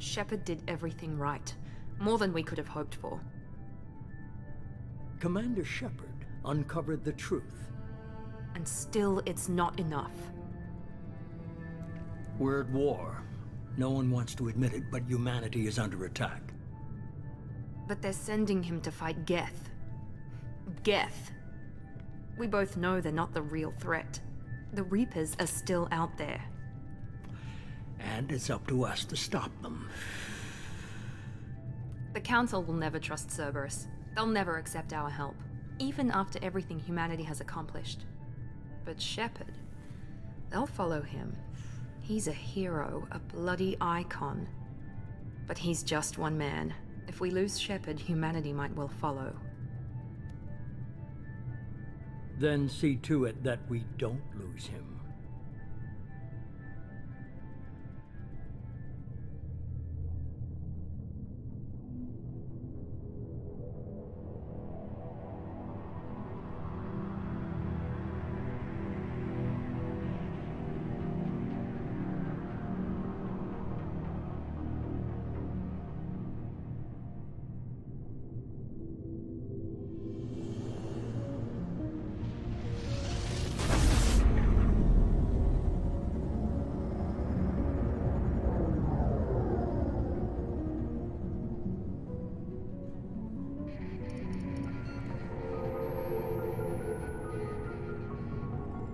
Shepard did everything right. More than we could have hoped for. Commander Shepard uncovered the truth. And still, it's not enough. We're at war. No one wants to admit it, but humanity is under attack. But they're sending him to fight Geth. Geth. We both know they're not the real threat. The Reapers are still out there. And it's up to us to stop them. The Council will never trust Cerberus. They'll never accept our help, even after everything humanity has accomplished. But Shepard, they'll follow him. He's a hero, a bloody icon. But he's just one man. If we lose Shepard, humanity might well follow. Then see to it that we don't lose him.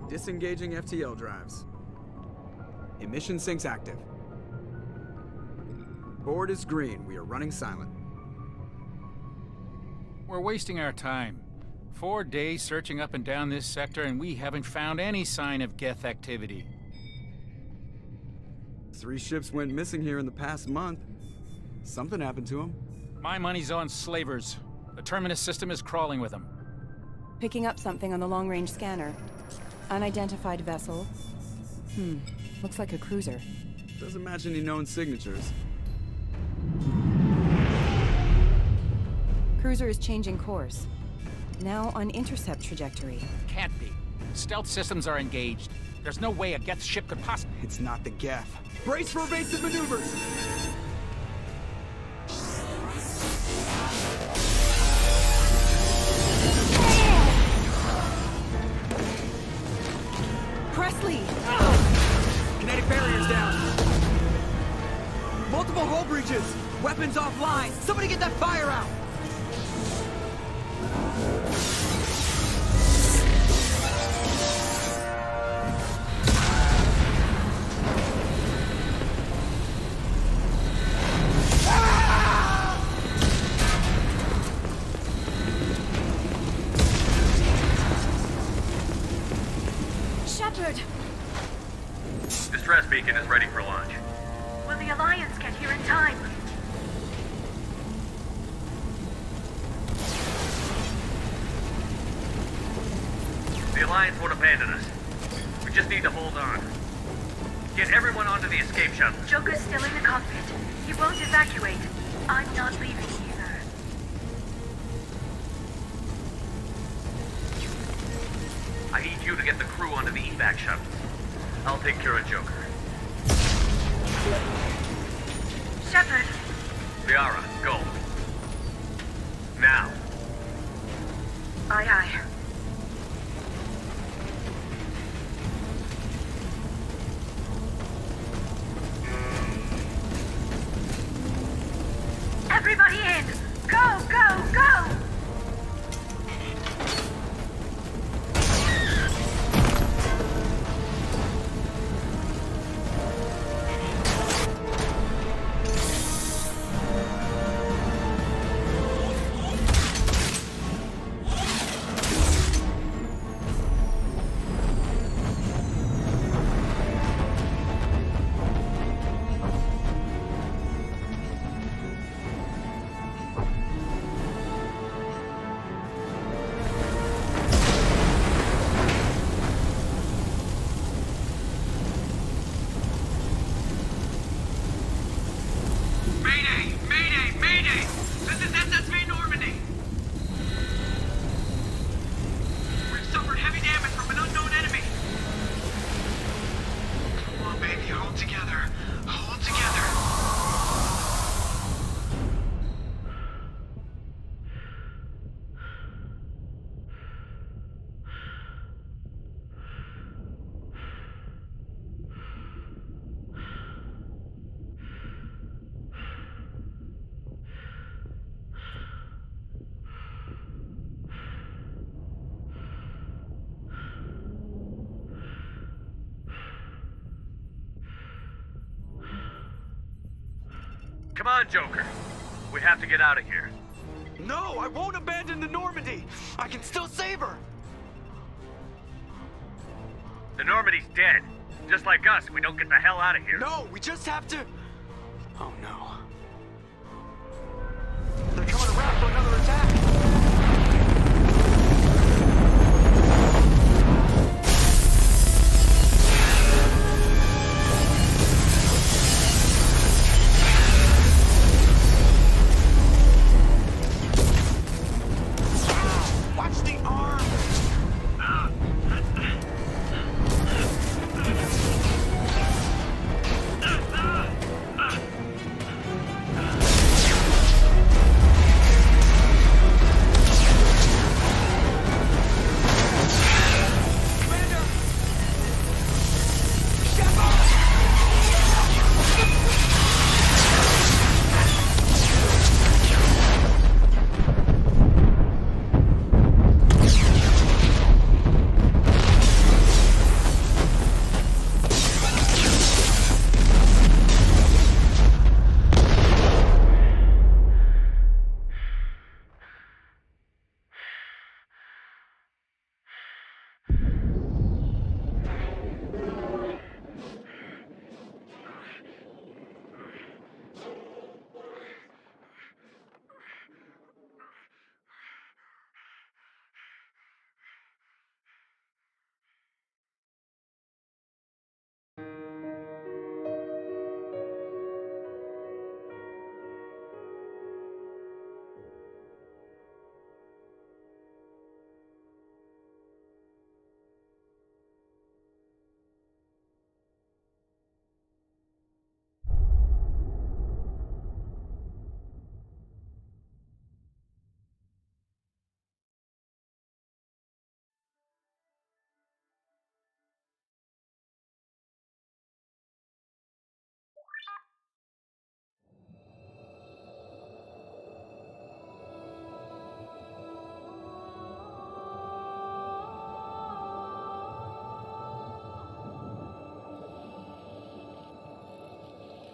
Disengaging FTL drives. Emission sinks active. Board is green. We are running silent. We're wasting our time. 4 days searching up and down this sector, and we haven't found any sign of Geth activity. 3 ships went missing here in the past month. Something happened to them. My money's on slavers. The Terminus system is crawling with them. Picking up something on the long-range scanner. Unidentified vessel. Looks like a cruiser. Doesn't match any known signatures. Cruiser is changing course. Now on intercept trajectory. Can't be. Stealth systems are engaged. There's no way a Geth ship could possibly... It's not the Geth. Brace for evasive maneuvers! Presley! Kinetic barriers down. Multiple hull breaches. Weapons offline. Somebody get that fire out. Shepard! Distress beacon is ready for launch. Will the Alliance get here in time? The Alliance won't abandon us. We just need to hold on. Get everyone onto the escape shuttle. Joker's still in the cockpit. He won't evacuate. I'm not leaving either. I need you to get the crew onto the evac shuttle. I'll take care of Joker. Shepard! Liara, go. Now. Aye, aye. Everybody in! Go, go, go! Come on, Joker. We have to get out of here. No, I won't abandon the Normandy. I can still save her. The Normandy's dead. Just like us, we don't get the hell out of here. No, we just have to... Oh no. They're coming around for another attack. Watch the arm!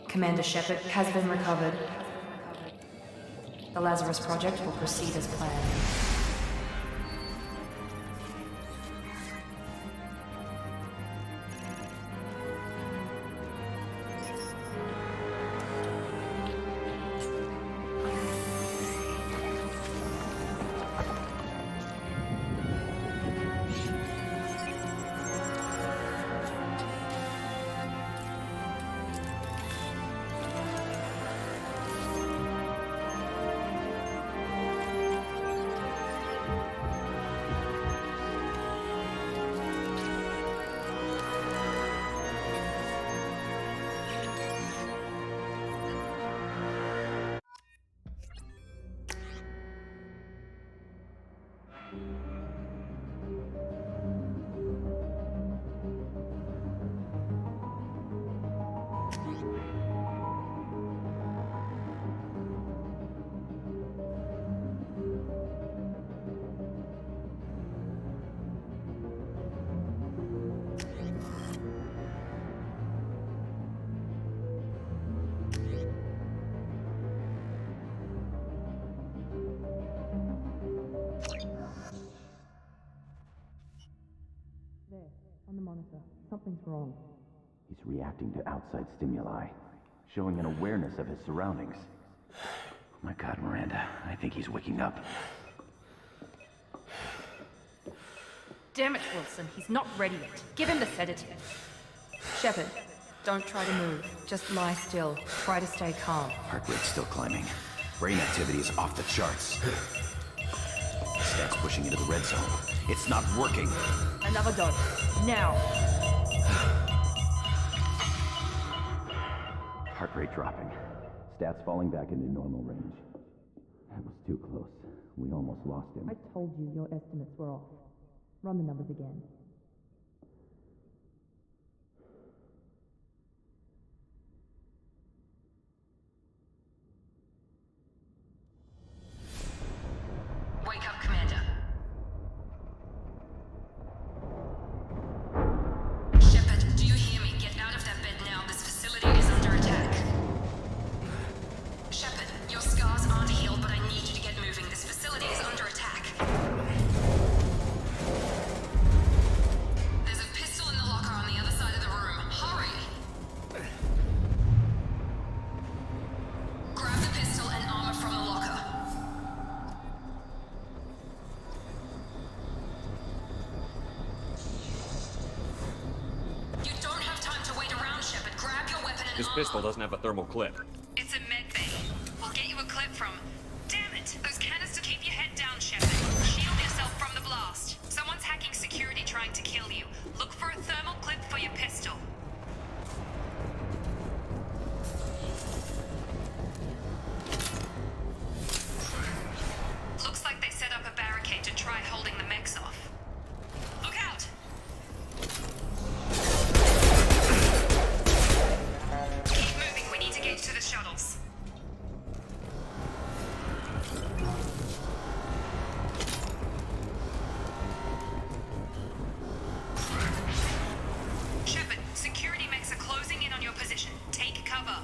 Commander Shepard has been recovered. The Lazarus Project will proceed as planned. On the monitor. Something's wrong. He's reacting to outside stimuli, showing an awareness of his surroundings. Oh my God, Miranda, I think he's waking up. Damn it, Wilson. He's not ready yet. Give him the sedative. Shepard, don't try to move. Just lie still. Try to stay calm. Heart rate's still climbing. Brain activity is off the charts. Stats pushing into the red zone. It's not working. Another dose. Now. Heart rate dropping. Stats falling back into normal range. That was too close. We almost lost him. I told you your estimates were off. Run the numbers again. Wake up, Commander. Shepard, do you hear me? Get out of that bed now. This facility is under attack. This pistol doesn't have a thermal clip. It's a med bay. We'll get you a clip from... Damn it! Those canisters keep your head down, Shepard. Shield yourself from the blast. Someone's hacking security trying to kill you. Look for a thermal clip for your pistol. Looks like they set up a barricade to try holding the mechs off. Look out! Keep moving, we need to get to the shuttles. Shepard, security mechs are closing in on your position. Take cover.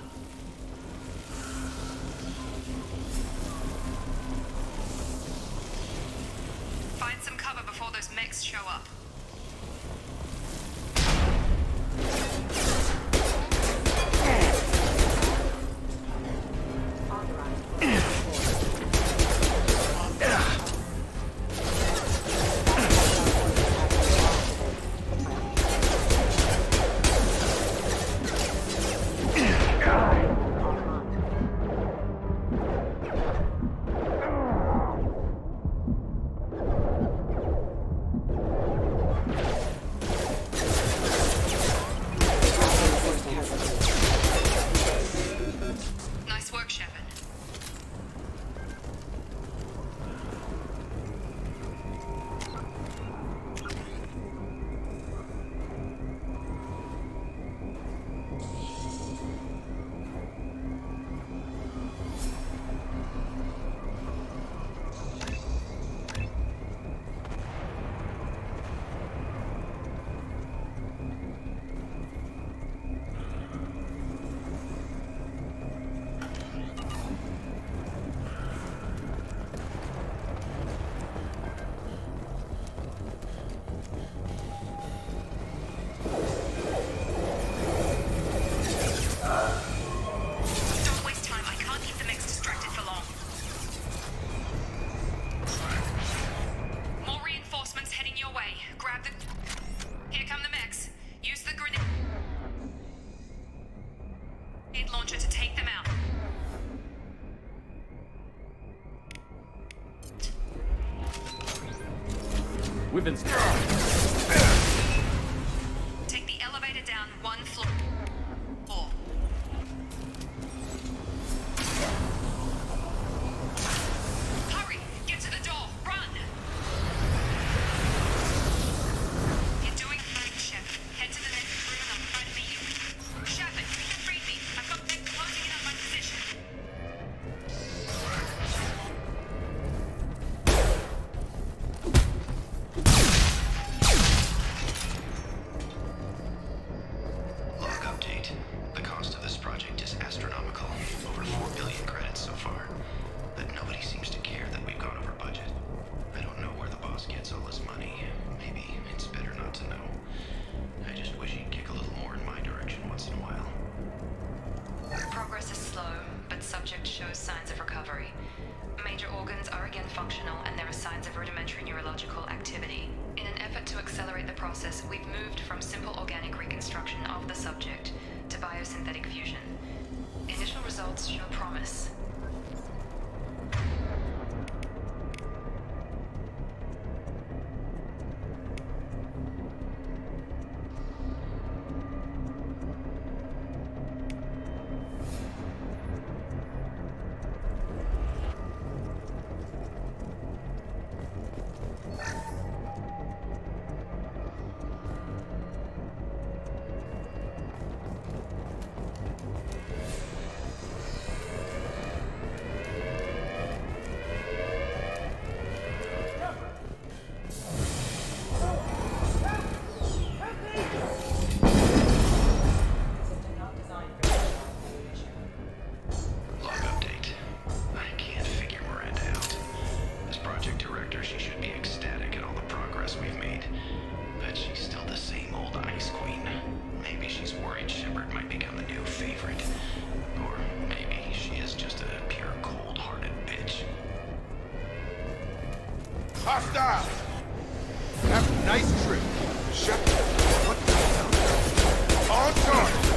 Find some cover before those mechs show up. Nice work, Shepard. Don't waste time. I can't keep the mechs distracted for long. More reinforcements heading your way. Grab the... Here come the mechs. Use the grenade launcher to take them out. We've been... Take the elevator down one floor. Hurry! Get to the door! Run! You're doing fine, Shep. Head to the next room and I'll try to meet you. Shepard, read me. I've got them closing in on my position. Log update. The cost of this project is astronomical. Over 4 billion credits so far. But nobody seems to care that we've gone over budget. I don't know where the boss gets all his money. Maybe it's better not to know. I just wish he'd kick a little more in my direction once in a while. Progress is slow, but subject shows signs of recovery. Major organs are again functional, and there are signs of rudimentary neurological activity. In an effort to accelerate the process, we've moved from simple organic reconstruction of the subject to biosynthetic fusion. Initial results show promise. Hostile! Have a nice trip. Shut up. What the hell? On target!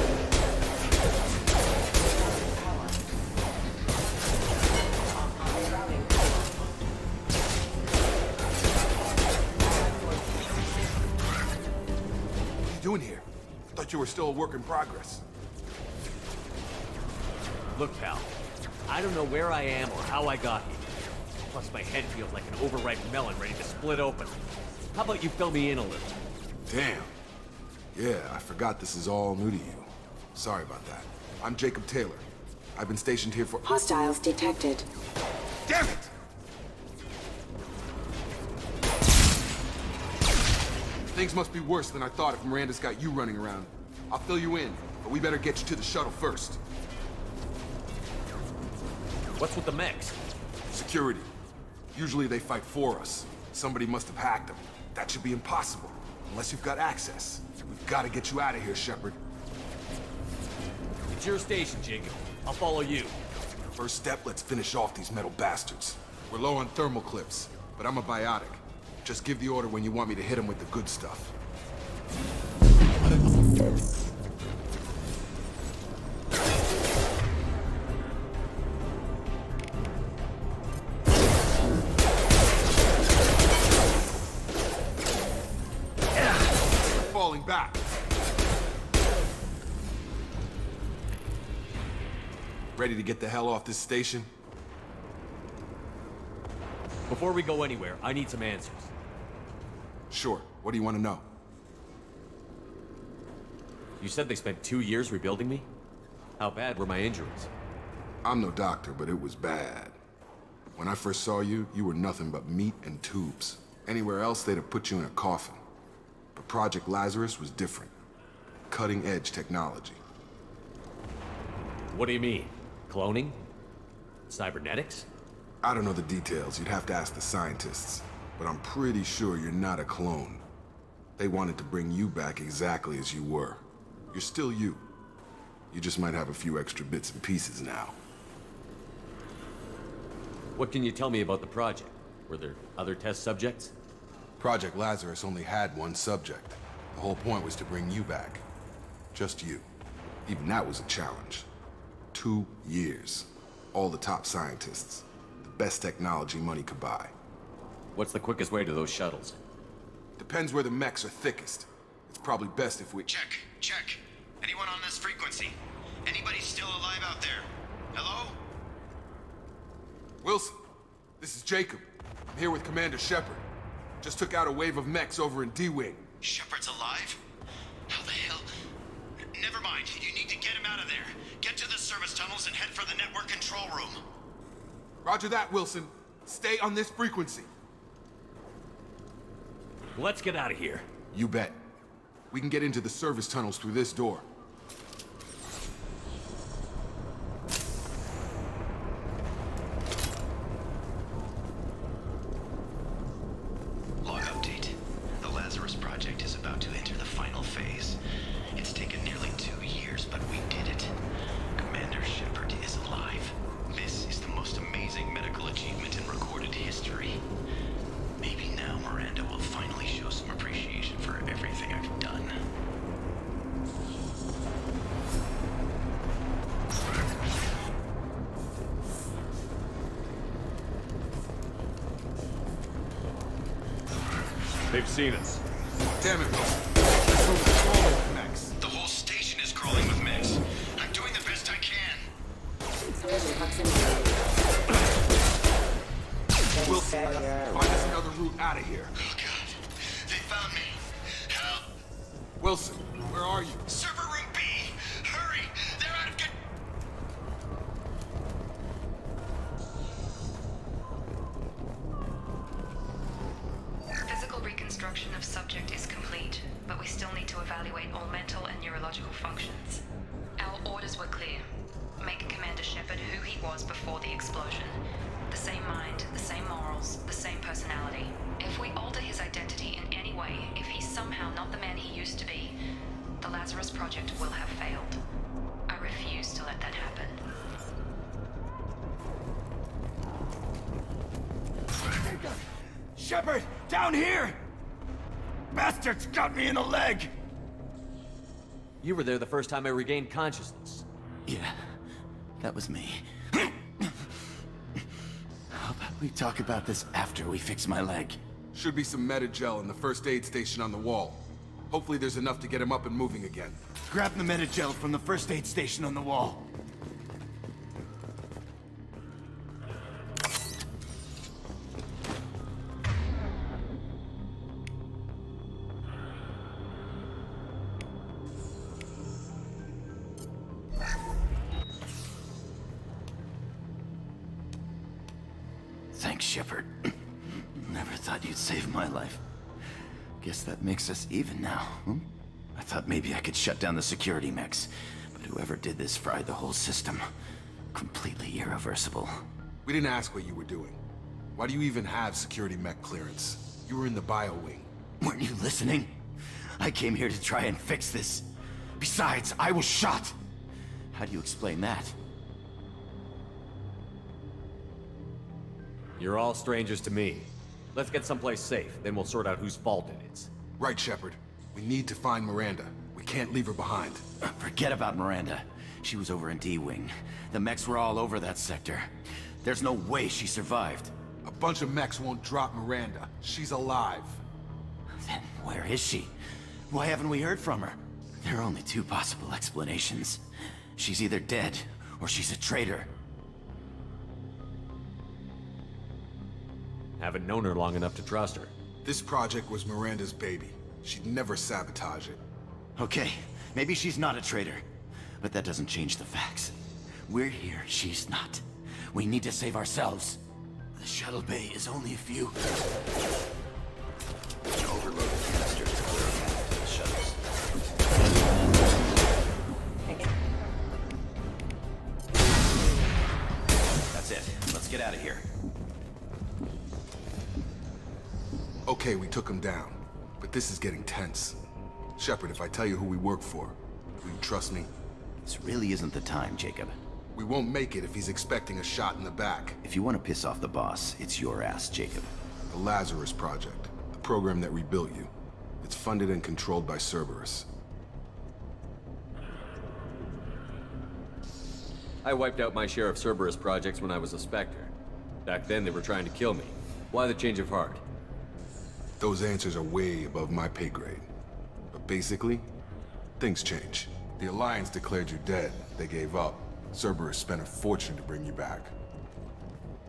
Thought you were still a work in progress. Look, pal. I don't know where I am or how I got here. Plus, my head feels like an overripe melon ready to split open. How about you fill me in a little? Damn. Yeah, I forgot this is all new to you. Sorry about that. I'm Jacob Taylor. I've been stationed here for— Hostiles detected. Damn it! Things must be worse than I thought if Miranda's got you running around. I'll fill you in, but we better get you to the shuttle first. What's with the mechs? Security. Usually they fight for us. Somebody must have hacked them. That should be impossible, unless you've got access. We've got to get you out of here, Shepard. It's your station, Jacob. I'll follow you. First step, let's finish off these metal bastards. We're low on thermal clips, but I'm a biotic. Just give the order when you want me to hit them with the good stuff. Falling back. Ready to get the hell off this station? Before we go anywhere, I need some answers. Sure. What do you want to know? You said they spent 2 years rebuilding me? How bad were my injuries? I'm no doctor, but it was bad. When I first saw you, you were nothing but meat and tubes. Anywhere else, they'd have put you in a coffin. But Project Lazarus was different. Cutting-edge technology. What do you mean? Cloning? Cybernetics? I don't know the details. You'd have to ask the scientists. But I'm pretty sure you're not a clone. They wanted to bring you back exactly as you were. You're still you. You just might have a few extra bits and pieces now. What can you tell me about the project? Were there other test subjects? Project Lazarus only had one subject. The whole point was to bring you back. Just you. Even that was a challenge. 2 years. All the top scientists. The best technology money could buy. What's the quickest way to those shuttles? Depends where the mechs are thickest. It's probably best if we— Check. Anyone on this frequency? Anybody still alive out there? Hello? Wilson, this is Jacob. I'm here with Commander Shepard. Just took out a wave of mechs over in D-Wing. Shepard's alive? How the hell? Never mind. You need to get him out of there. Get to the service tunnels and head for the network control room. Roger that, Wilson. Stay on this frequency. Let's get out of here. You bet. We can get into the service tunnels through this door. Log update. The Lazarus project is about to enter the final phase. It's taken nearly 2 years, but we did it. Commander Shepard is alive. This is the most amazing medical achievement in recorded history. Maybe now Miranda will finally show some appreciation for everything I've done. They've seen us. Damn it, Wilson. Let's go control with mechs. The whole station is crawling with mechs. I'm doing the best I can. Wilson, find us another route out of here. Oh god. They found me. Help! Wilson, where are you? Server room B! Hurry! They're out of good. Physical reconstruction of subject is complete, but we still need to evaluate all mental and neurological functions. Our orders were clear. Make Commander Shepard who he was before the explosion. The same mind, the same morals, the same personality. If we alter his identity in any way, if he's somehow not the man he used to be, the Lazarus Project will have failed. I refuse to let that happen. Shepard, down here! Bastards got me in the leg! You were there the first time I regained consciousness. Yeah, that was me. How about we talk about this after we fix my leg? Should be some meta gel in the first aid station on the wall. Hopefully there's enough to get him up and moving again. Grab the Metagel from the first aid station on the wall. Thanks, Shepard. Never thought you'd save my life. Guess that makes us even now, I thought maybe I could shut down the security mechs, but whoever did this fried the whole system. Completely irreversible. We didn't ask what you were doing. Why do you even have security mech clearance? You were in the bio wing. Weren't you listening? I came here to try and fix this. Besides, I was shot. How do you explain that? You're all strangers to me. Let's get someplace safe, then we'll sort out whose fault it is. Right, Shepard. We need to find Miranda. We can't leave her behind. Forget about Miranda. She was over in D-Wing. The mechs were all over that sector. There's no way she survived. A bunch of mechs won't drop Miranda. She's alive. Then where is she? Why haven't we heard from her? There are only two possible explanations. She's either dead, or she's a traitor. Haven't known her long enough to trust her. This project was Miranda's baby. She'd never sabotage it. Okay, maybe she's not a traitor. But that doesn't change the facts. We're here, she's not. We need to save ourselves. The shuttle bay is only a few... overloaded canisters to clear a path to the shuttles. That's it. Let's get out of here. Okay, we took him down. But this is getting tense. Shepard, if I tell you who we work for, will you trust me? This really isn't the time, Jacob. We won't make it if he's expecting a shot in the back. If you want to piss off the boss, it's your ass, Jacob. The Lazarus Project, the program that rebuilt you. It's funded and controlled by Cerberus. I wiped out my share of Cerberus projects when I was a Spectre. Back then they were trying to kill me. Why the change of heart? Those answers are way above my pay grade. But basically, things change. The Alliance declared you dead. They gave up. Cerberus spent a fortune to bring you back.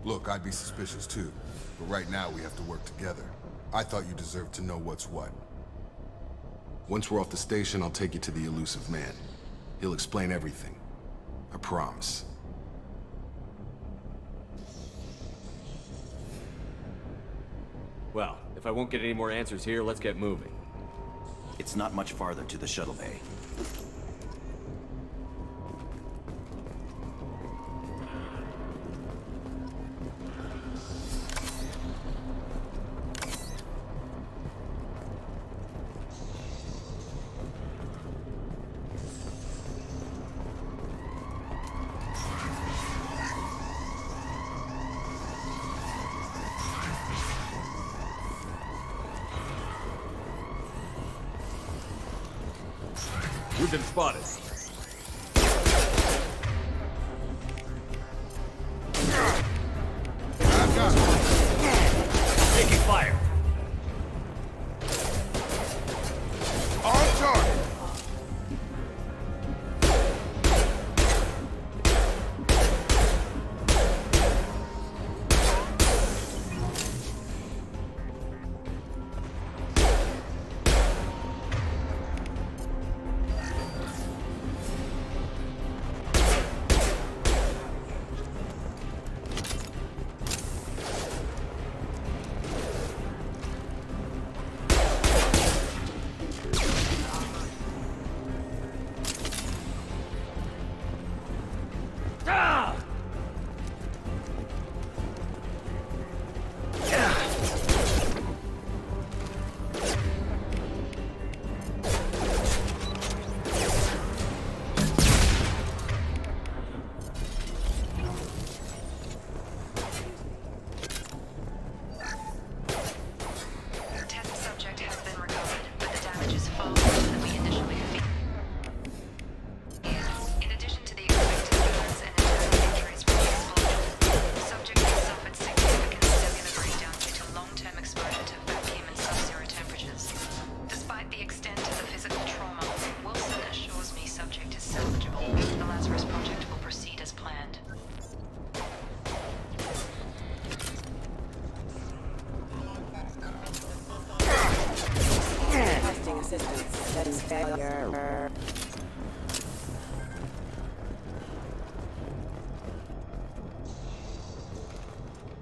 Look, I'd be suspicious too, but right now we have to work together. I thought you deserved to know what's what. Once we're off the station, I'll take you to the elusive man. He'll explain everything. I promise. Well, if I won't get any more answers here, let's get moving. It's not much farther to the shuttle bay. We've been spotted. I've got it. Taking fire. On target.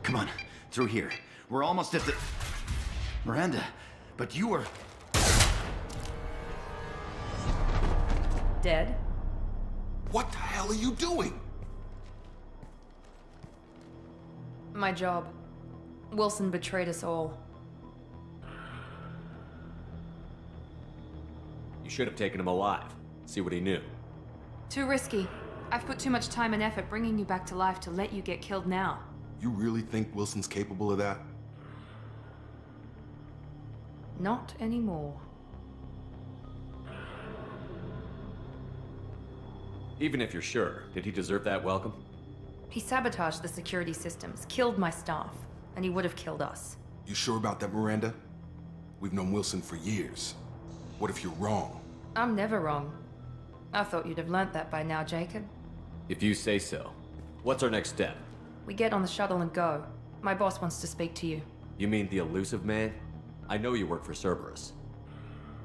Come on, through here. We're almost at the... Miranda, but you were... Dead? What the hell are you doing? My job. Wilson betrayed us all. You should have taken him alive. See what he knew. Too risky. I've put too much time and effort bringing you back to life to let you get killed now. You really think Wilson's capable of that? Not anymore. Even if you're sure, did he deserve that welcome? He sabotaged the security systems, killed my staff, and he would have killed us. You sure about that, Miranda? We've known Wilson for years. What if you're wrong? I'm never wrong. I thought you'd have learnt that by now, Jacob. If you say so. What's our next step? We get on the shuttle and go. My boss wants to speak to you. You mean the elusive man? I know you work for Cerberus.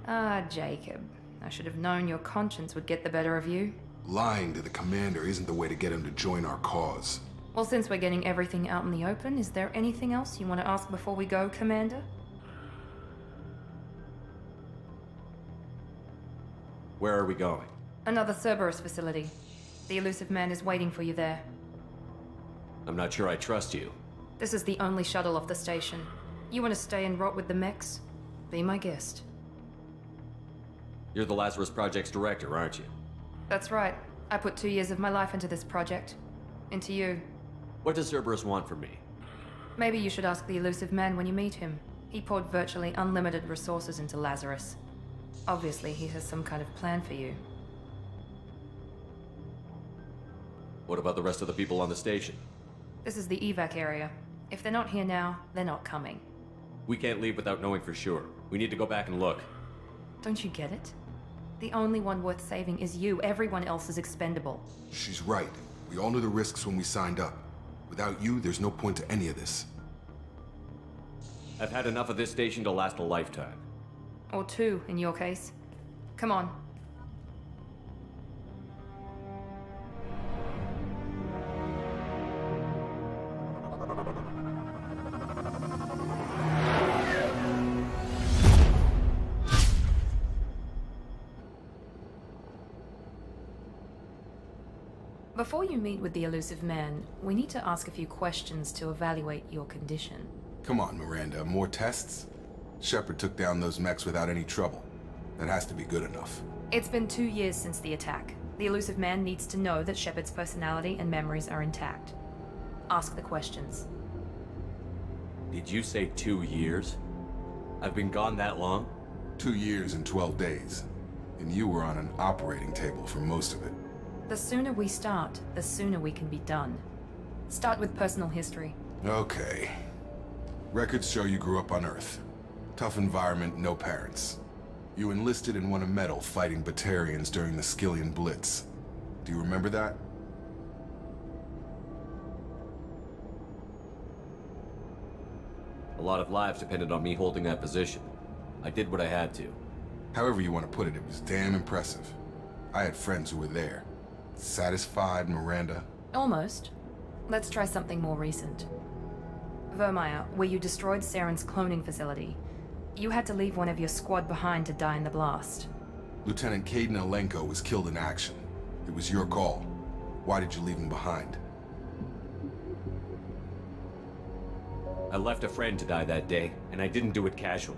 Ah, Jacob. I should have known your conscience would get the better of you. Lying to the commander isn't the way to get him to join our cause. Well, since we're getting everything out in the open, is there anything else you want to ask before we go, Commander? Where are we going? Another Cerberus facility. The elusive man is waiting for you there. I'm not sure I trust you. This is the only shuttle off the station. You want to stay and rot with the mechs? Be my guest. You're the Lazarus Project's director, aren't you? That's right. I put 2 years of my life into this project. Into you. What does Cerberus want from me? Maybe you should ask the elusive man when you meet him. He poured virtually unlimited resources into Lazarus. Obviously, he has some kind of plan for you. What about the rest of the people on the station? This is the evac area. If they're not here now, they're not coming. We can't leave without knowing for sure. We need to go back and look. Don't you get it? The only one worth saving is you. Everyone else is expendable. She's right. We all knew the risks when we signed up. Without you, there's no point to any of this. I've had enough of this station to last a lifetime. Or 2, in your case. Come on. Before you meet with the elusive man, we need to ask a few questions to evaluate your condition. Come on, Miranda. More tests? Shepard took down those mechs without any trouble. That has to be good enough. It's been 2 years since the attack. The elusive man needs to know that Shepard's personality and memories are intact. Ask the questions. Did you say 2 years? I've been gone that long? 2 years and 12 days. And you were on an operating table for most of it. The sooner we start, the sooner we can be done. Start with personal history. Okay. Records show you grew up on Earth. Tough environment, no parents. You enlisted and won a medal fighting Batarians during the Skillian Blitz. Do you remember that? A lot of lives depended on me holding that position. I did what I had to. However you want to put it, it was damn impressive. I had friends who were there. Satisfied, Miranda? Almost. Let's try something more recent. Vermeer, where you destroyed Saren's cloning facility. You had to leave one of your squad behind to die in the blast. Lieutenant Caden Alenko was killed in action. It was your call. Why did you leave him behind? I left a friend to die that day, and I didn't do it casually.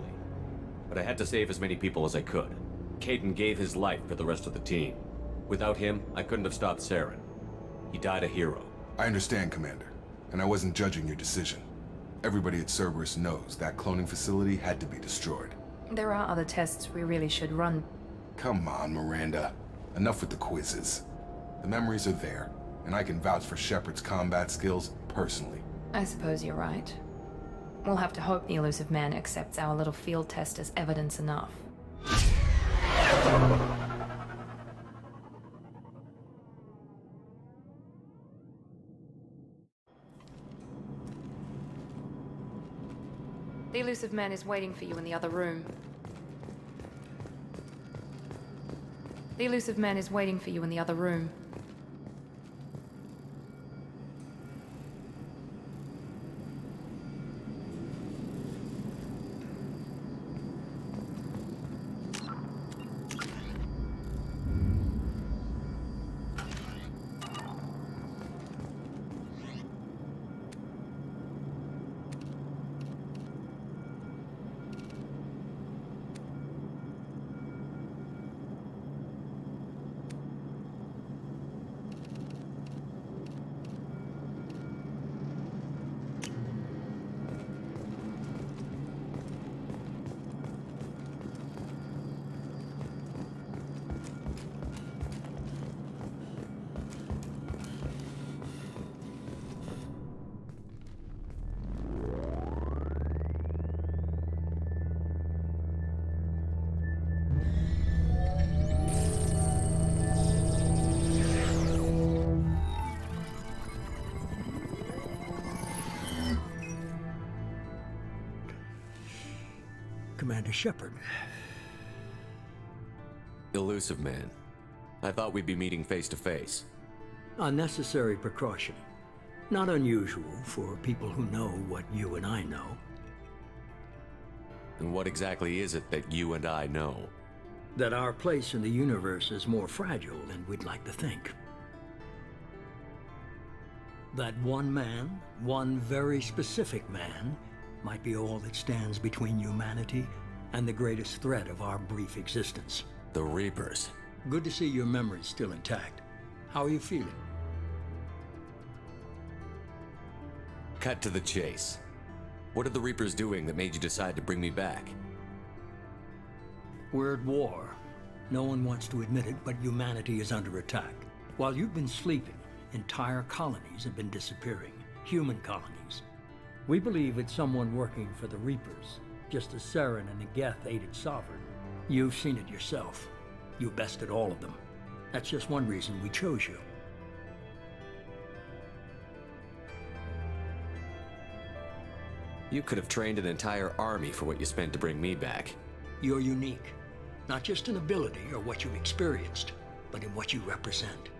But I had to save as many people as I could. Caden gave his life for the rest of the team. Without him, I couldn't have stopped Saren. He died a hero. I understand, Commander. And I wasn't judging your decision. Everybody at Cerberus knows that cloning facility had to be destroyed. There are other tests we really should run. Come on, Miranda. Enough with the quizzes. The memories are there, and I can vouch for Shepard's combat skills personally. I suppose you're right. We'll have to hope the elusive man accepts our little field test as evidence enough. The elusive man is waiting for you in the other room. The elusive man is waiting for you in the other room. Commander Shepard. Elusive man. I thought we'd be meeting face to face. A necessary precaution. Not unusual for people who know what you and I know. And what exactly is it that you and I know? That our place in the universe is more fragile than we'd like to think. That one man, one very specific man, might be all that stands between humanity and the greatest threat of our brief existence. The Reapers. Good to see your memory's still intact. How are you feeling? Cut to the chase. What are the Reapers doing that made you decide to bring me back? We're at war. No one wants to admit it, but humanity is under attack. While you've been sleeping, entire colonies have been disappearing. Human colonies. We believe it's someone working for the Reapers, just as Saren and the Geth aided Sovereign. You've seen it yourself. You bested all of them. That's just one reason we chose you. You could have trained an entire army for what you spent to bring me back. You're unique. Not just in ability or what you've experienced, but in what you represent.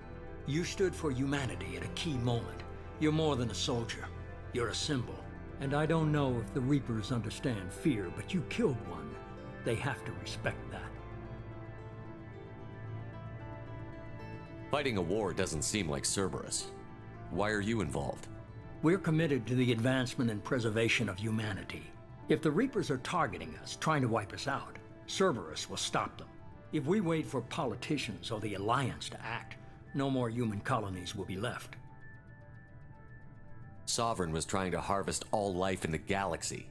You stood for humanity at a key moment. You're more than a soldier. You're a symbol. And I don't know if the Reapers understand fear, but you killed one. They have to respect that. Fighting a war doesn't seem like Cerberus. Why are you involved? We're committed to the advancement and preservation of humanity. If the Reapers are targeting us, trying to wipe us out, Cerberus will stop them. If we wait for politicians or the Alliance to act, no more human colonies will be left. Sovereign was trying to harvest all life in the galaxy.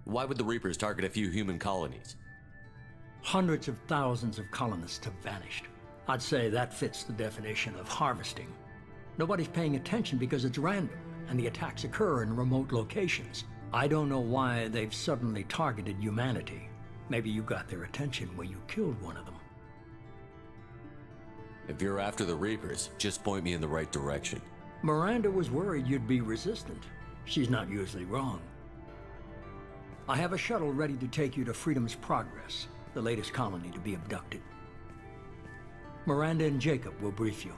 Why would the Reapers target a few human colonies? Hundreds of thousands of colonists have vanished. I'd say that fits the definition of harvesting. Nobody's paying attention because it's random, and the attacks occur in remote locations. I don't know why they've suddenly targeted humanity. Maybe you got their attention when you killed one of them. If you're after the Reapers, just point me in the right direction. Miranda was worried you'd be resistant. She's not usually wrong. I have a shuttle ready to take you to Freedom's Progress, the latest colony to be abducted. Miranda and Jacob will brief you.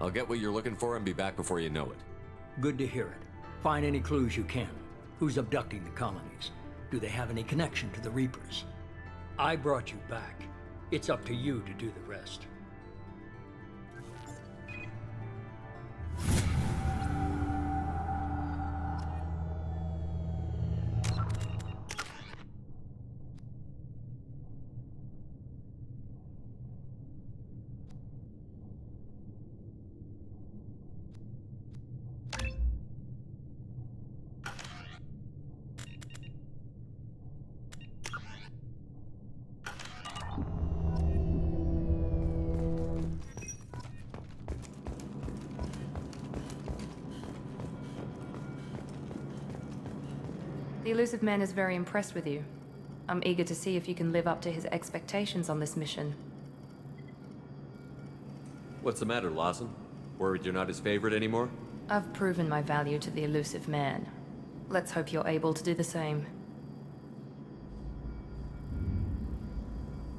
I'll get what you're looking for and be back before you know it. Good to hear it. Find any clues you can. Who's abducting the colonies? Do they have any connection to the Reapers? I brought you back. It's up to you to do the rest. The Elusive Man is very impressed with you. I'm eager to see if you can live up to his expectations on this mission. What's the matter, Lawson? Worried you're not his favorite anymore? I've proven my value to the Elusive Man. Let's hope you're able to do the same.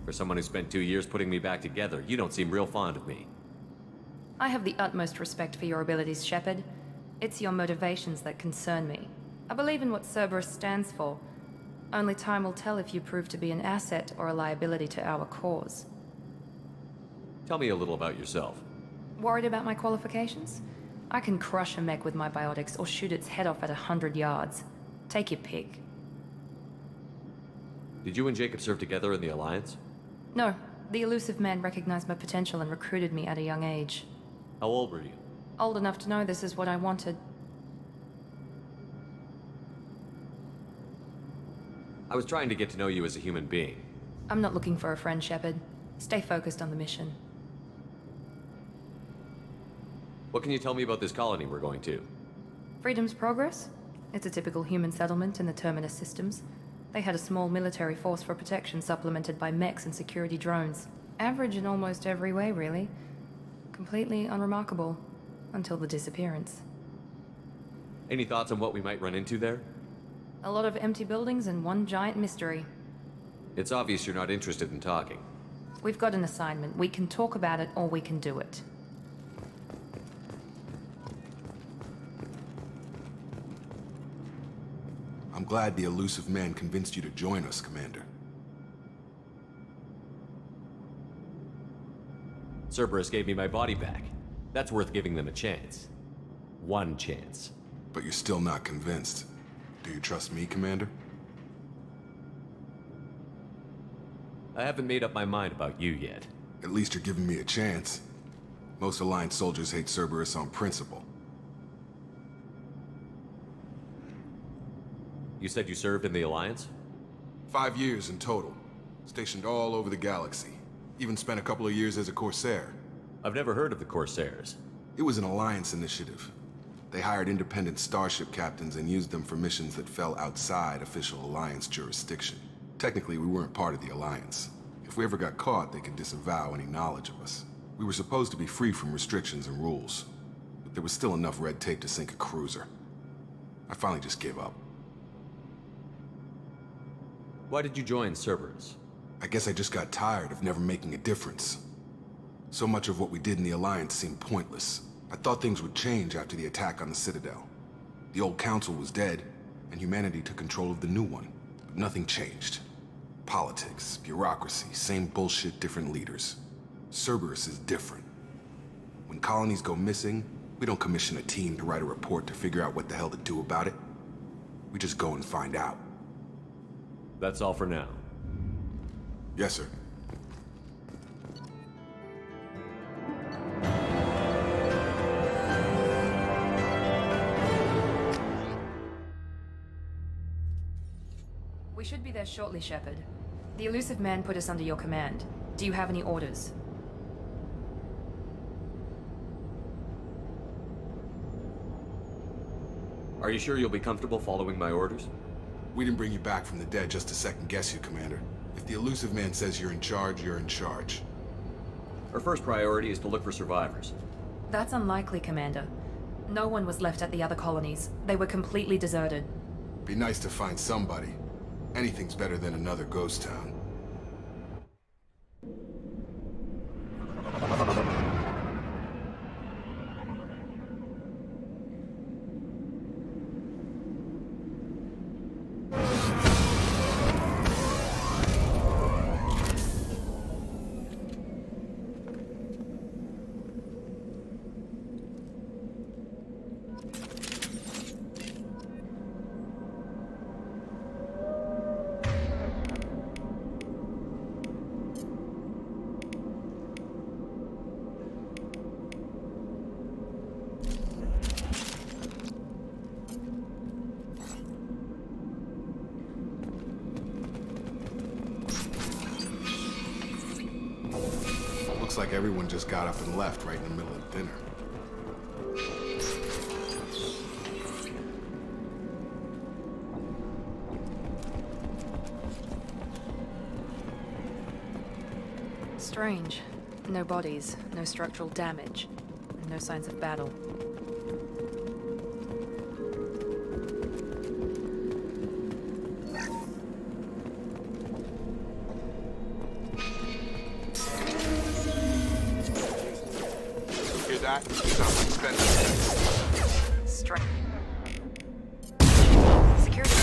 For someone who spent 2 years putting me back together, you don't seem real fond of me. I have the utmost respect for your abilities, Shepard. It's your motivations that concern me. I believe in what Cerberus stands for. Only time will tell if you prove to be an asset or a liability to our cause. Tell me a little about yourself. Worried about my qualifications? I can crush a mech with my biotics or shoot its head off at 100 yards. Take your pick. Did you and Jacob serve together in the Alliance? No, the Elusive Man recognized my potential and recruited me at a young age. How old were you? Old enough to know this is what I wanted. I was trying to get to know you as a human being. I'm not looking for a friend, Shepard. Stay focused on the mission. What can you tell me about this colony we're going to? Freedom's Progress? It's a typical human settlement in the Terminus systems. They had a small military force for protection supplemented by mechs and security drones. Average in almost every way, really. Completely unremarkable. Until the disappearance. Any thoughts on what we might run into there? A lot of empty buildings and one giant mystery. It's obvious you're not interested in talking. We've got an assignment. We can talk about it or we can do it. I'm glad the elusive man convinced you to join us, Commander. Cerberus gave me my body back. That's worth giving them a chance. One chance. But you're still not convinced. Do you trust me, Commander? I haven't made up my mind about you yet. At least you're giving me a chance. Most Alliance soldiers hate Cerberus on principle. You said you served in the Alliance? 5 years in total. Stationed all over the galaxy. Even spent a couple of years as a Corsair. I've never heard of the Corsairs. It was an Alliance initiative. They hired independent starship captains and used them for missions that fell outside official Alliance jurisdiction. Technically, we weren't part of the Alliance. If we ever got caught, they could disavow any knowledge of us. We were supposed to be free from restrictions and rules, but there was still enough red tape to sink a cruiser. I finally just gave up. Why did you join Cerberus? I guess I just got tired of never making a difference. So much of what we did in the Alliance seemed pointless. I thought things would change after the attack on the Citadel. The old council was dead, and humanity took control of the new one. But nothing changed. Politics, bureaucracy, same bullshit, different leaders. Cerberus is different. When colonies go missing, we don't commission a team to write a report to figure out what the hell to do about it. We just go and find out. That's all for now. Yes, sir. We should be there shortly, Shepard. The elusive man put us under your command. Do you have any orders? Are you sure you'll be comfortable following my orders? We didn't bring you back from the dead just to second-guess you, Commander. If the elusive man says you're in charge, you're in charge. Our first priority is to look for survivors. That's unlikely, Commander. No one was left at the other colonies. They were completely deserted. Be nice to find somebody. Anything's better than another ghost town. Looks like everyone just got up and left right in the middle of dinner. Strange. No bodies, no structural damage, and no signs of battle. That sounds like spending. Strike. Security.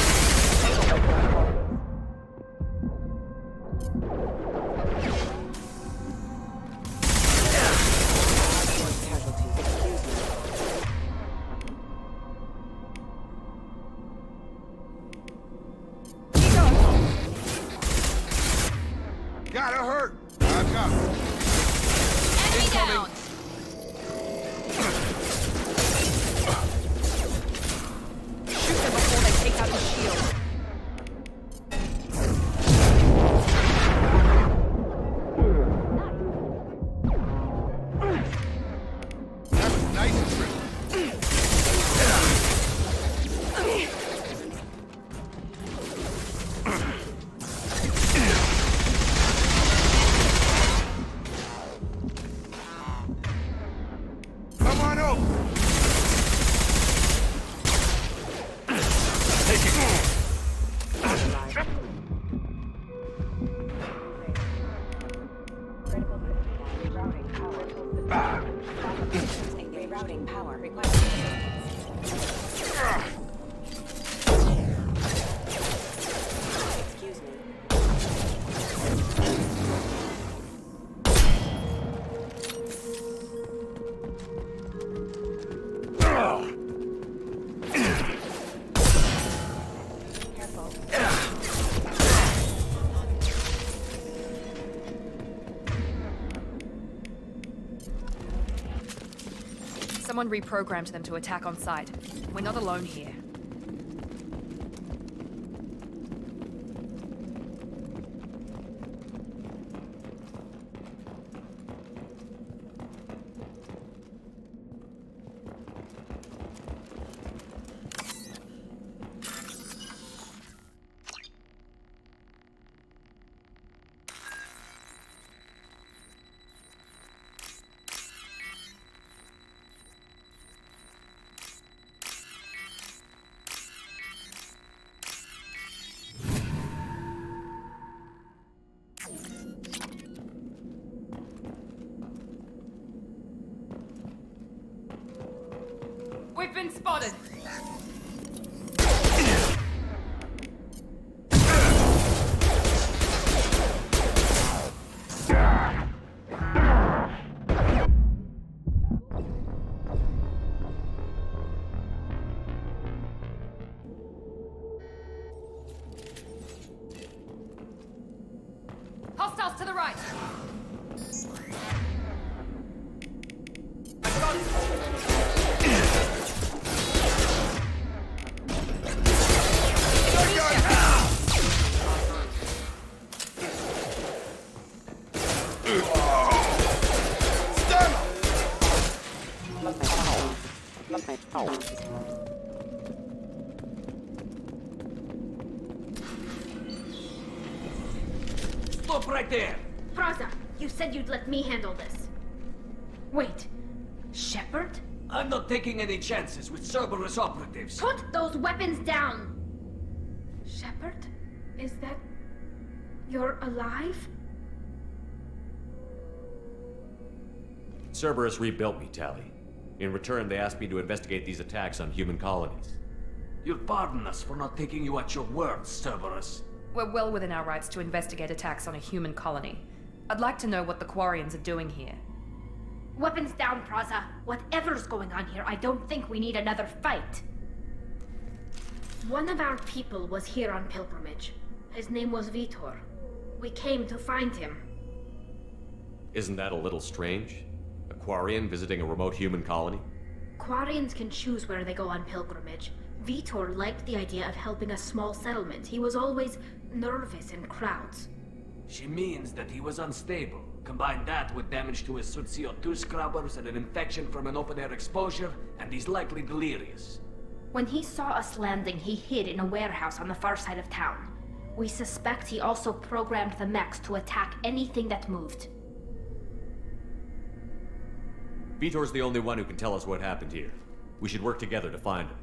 Gotta hurt. I've got Enemy down. Take out his shield. That was nice and tricky. Someone reprogrammed them to attack on sight. We're not alone here. We've been spotted! Hostiles to the right! Stop right there! Praza, you said you'd let me handle this. Wait, Shepard? I'm not taking any chances with Cerberus operatives. Put those weapons down! Shepard? Is that... you're alive? Cerberus rebuilt me, Tally. In return, they asked me to investigate these attacks on human colonies. You'll pardon us for not taking you at your word, Cerberus. We're well within our rights to investigate attacks on a human colony. I'd like to know what the Quarians are doing here. Weapons down, Praza. Whatever's going on here, I don't think we need another fight. One of our people was here on pilgrimage. His name was Vitor. We came to find him. Isn't that a little strange? A Quarian visiting a remote human colony? Quarians can choose where they go on pilgrimage. Vitor liked the idea of helping a small settlement. He was always nervous in crowds. She means that he was unstable. Combine that with damage to his suit CO2 scrubbers and an infection from an open-air exposure, and he's likely delirious. When he saw us landing, he hid in a warehouse on the far side of town. We suspect he also programmed the mechs to attack anything that moved. Vitor's the only one who can tell us what happened here. We should work together to find him.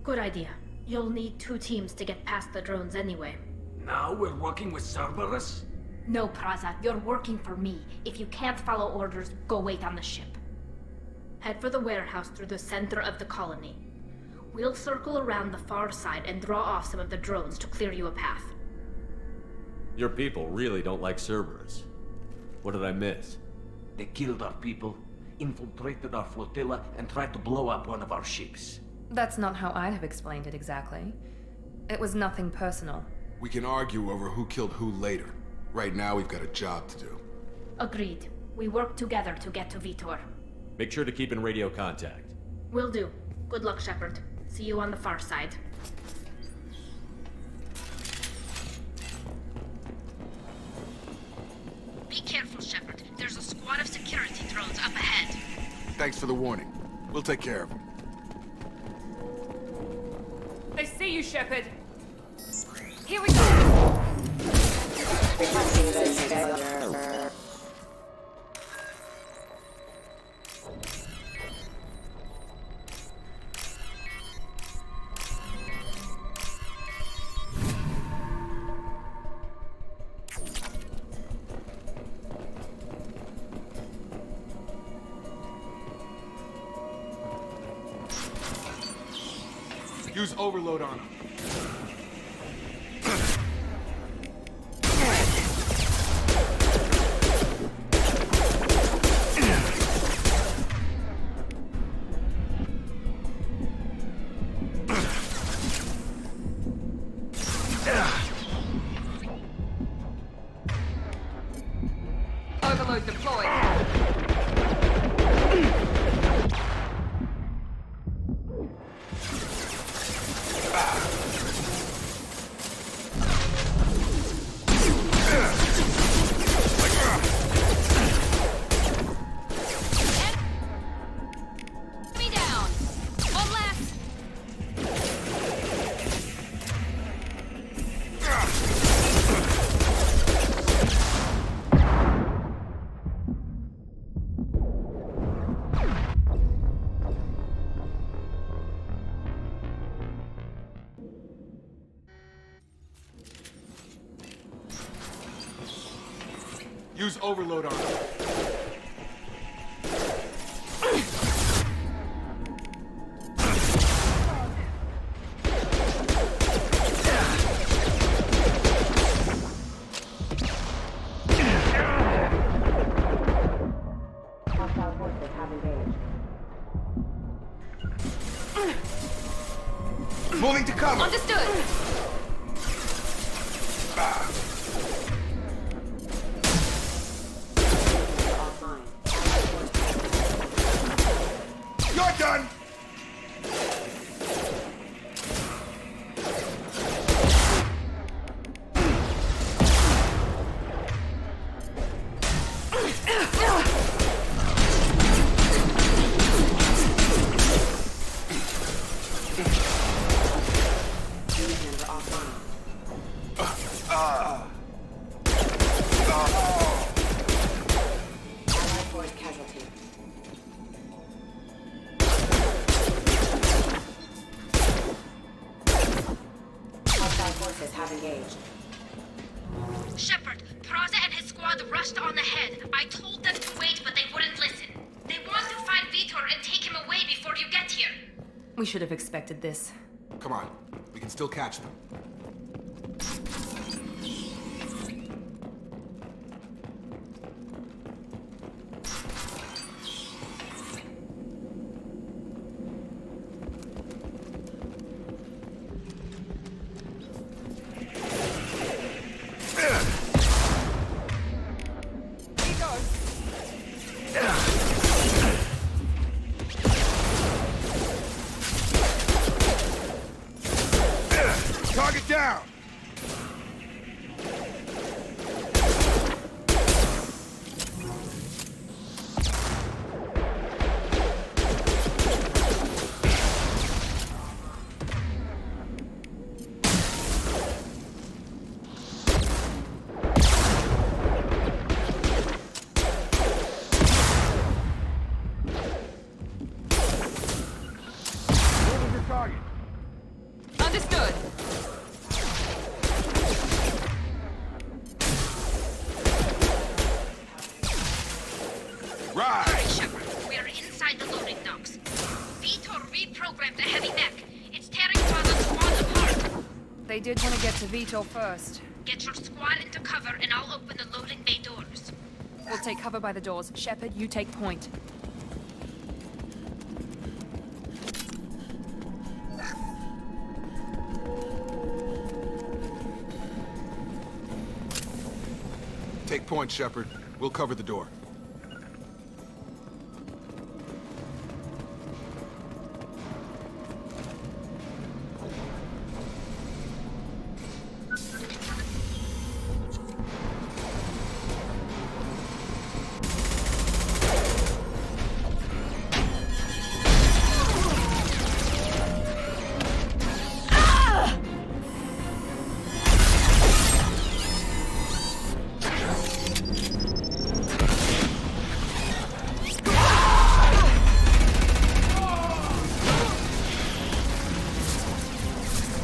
Good idea. You'll need 2 teams to get past the drones anyway. Now we're working with Cerberus? No, Praza, you're working for me. If you can't follow orders, go wait on the ship. Head for the warehouse through the center of the colony. We'll circle around the far side and draw off some of the drones to clear you a path. Your people really don't like Cerberus. What did I miss? They killed our people, infiltrated our flotilla, and tried to blow up one of our ships. That's not how I'd have explained it exactly. It was nothing personal. We can argue over who killed who later. Right now, we've got a job to do. Agreed. We work together to get to Vitor. Make sure to keep in radio contact. Will do. Good luck, Shepard. See you on the far side. Be careful, Shepard. There's a squad of security drones up ahead. Thanks for the warning. We'll take care of them. They see you, Shepard. Here we go. Use overload on them. Overload deployed. Use overload on him. Moving to cover. Understood. You're done. Shepard, Praza and his squad rushed on ahead. I told them to wait, but they wouldn't listen. They want to find Vitor and take him away before you get here. We should have expected this. Come on. We can still catch them. Target down! What was your target? Understood. Right! Alright, Shepard, we are inside the loading docks. Vitor reprogrammed the heavy mech. It's tearing Praza's squad apart. They did want to get to Vitor first. Get your squad into cover and I'll open the loading bay doors. We'll take cover by the doors. Shepard, you take point. Take point, Shepard. We'll cover the door.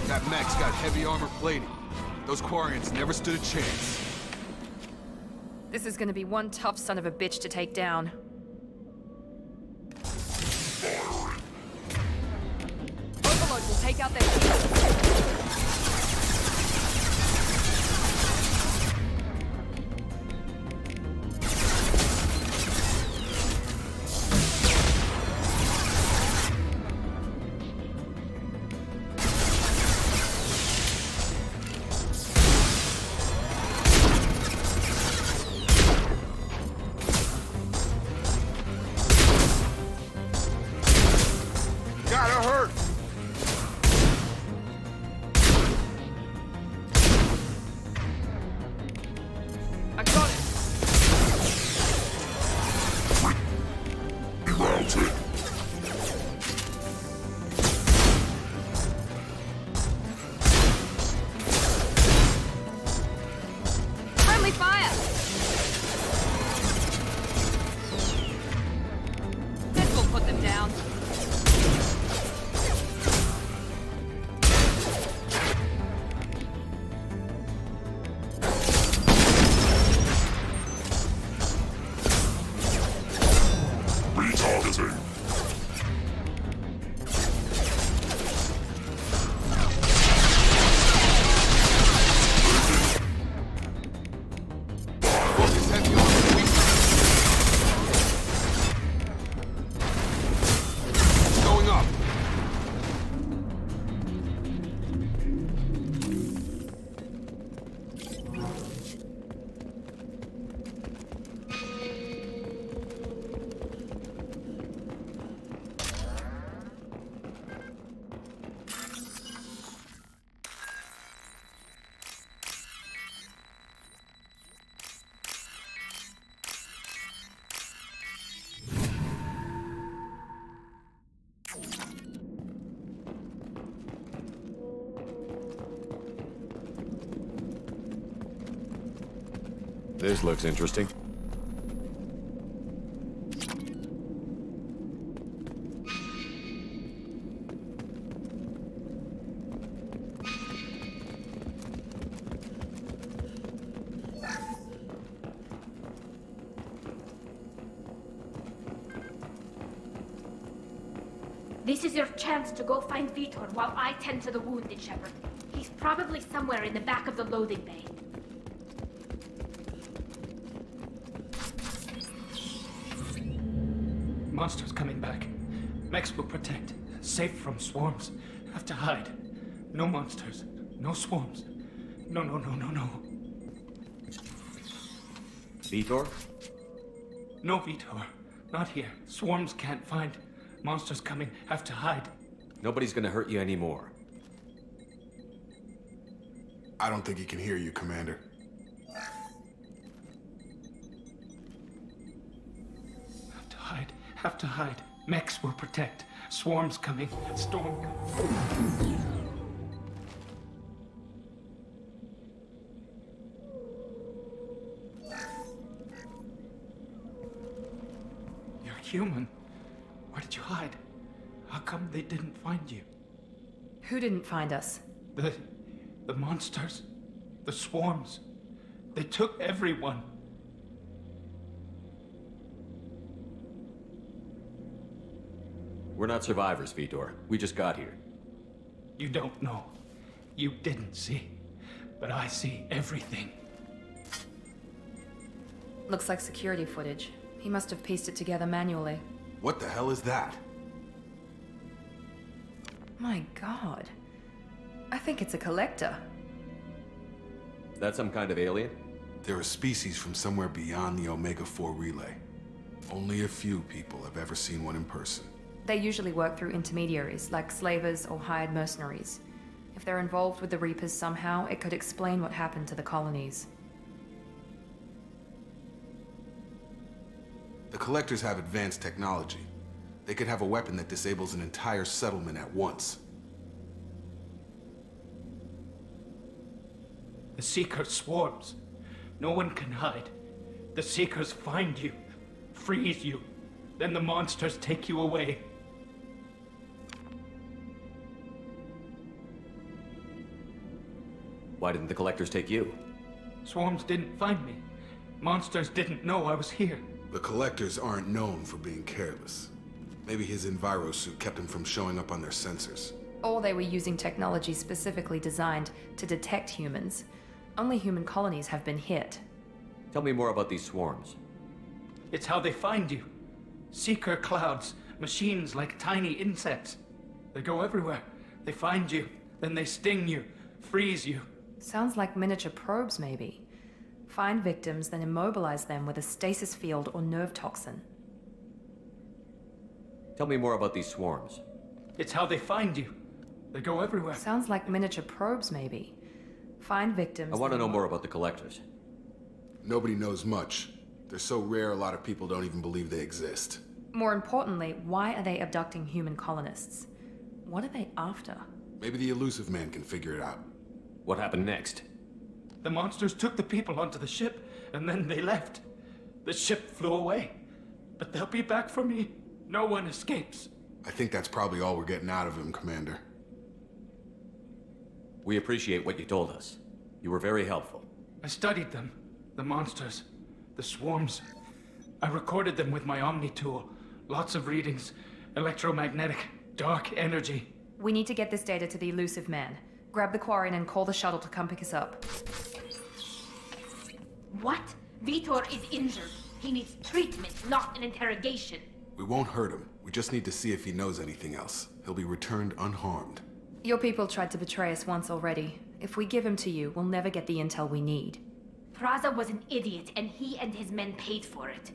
That mech's got heavy armor plating. Those Quarians never stood a chance. This is gonna be one tough son of a bitch to take down. Overload will take out their shields. Gotta hurt! This looks interesting. This is your chance to go find Vitor while I tend to the wounded, Shepard. He's probably somewhere in the back of the loading bay. Monsters coming back. Mechs will protect. Safe from swarms. Have to hide. No monsters. No swarms. No. Vitor? No Vitor. Not here. Swarms can't find. Monsters coming. Have to hide. Nobody's gonna hurt you anymore. I don't think he can hear you, Commander. Have to hide. Have to hide. Mechs will protect. Swarms coming. Storm. You're human. Where did you hide? How come they didn't find you? Who didn't find us? The monsters. The swarms. They took everyone. We're not survivors, Vitor. We just got here. You don't know. You didn't see. But I see everything. Looks like security footage. He must have pieced it together manually. What the hell is that? My god. I think it's a collector. Is that some kind of alien? They're a species from somewhere beyond the Omega-4 relay. Only a few people have ever seen one in person. They usually work through intermediaries, like slavers or hired mercenaries. If they're involved with the Reapers somehow, it could explain what happened to the colonies. The Collectors have advanced technology. They could have a weapon that disables an entire settlement at once. The Seeker swarms. No one can hide. The Seekers find you, freeze you, then the monsters take you away. Why didn't the Collectors take you? Swarms didn't find me. Monsters didn't know I was here. The Collectors aren't known for being careless. Maybe his Enviro suit kept him from showing up on their sensors. Or they were using technology specifically designed to detect humans. Only human colonies have been hit. Tell me more about these swarms. It's how they find you. Seeker clouds, machines like tiny insects. They go everywhere. They find you, then they sting you, freeze you. Sounds like miniature probes, maybe. Find victims, then immobilize them with a stasis field or nerve toxin. Tell me more about these swarms. It's how they find you. They go everywhere. Sounds like miniature probes, maybe. Find victims. I want to know more about the Collectors. Nobody knows much. They're so rare, a lot of people don't even believe they exist. More importantly, why are they abducting human colonists? What are they after? Maybe the Elusive Man can figure it out. What happened next? The monsters took the people onto the ship, and then they left. The ship flew away. But they'll be back for me. No one escapes. I think that's probably all we're getting out of him, Commander. We appreciate what you told us. You were very helpful. I studied them. The monsters. The swarms. I recorded them with my Omni tool. Lots of readings. Electromagnetic. Dark energy. We need to get this data to the Elusive Man. Grab the Quarren and call the shuttle to come pick us up. What? Vitor is injured. He needs treatment, not an interrogation. We won't hurt him. We just need to see if he knows anything else. He'll be returned unharmed. Your people tried to betray us once already. If we give him to you, we'll never get the intel we need. Praza was an idiot, and he and his men paid for it.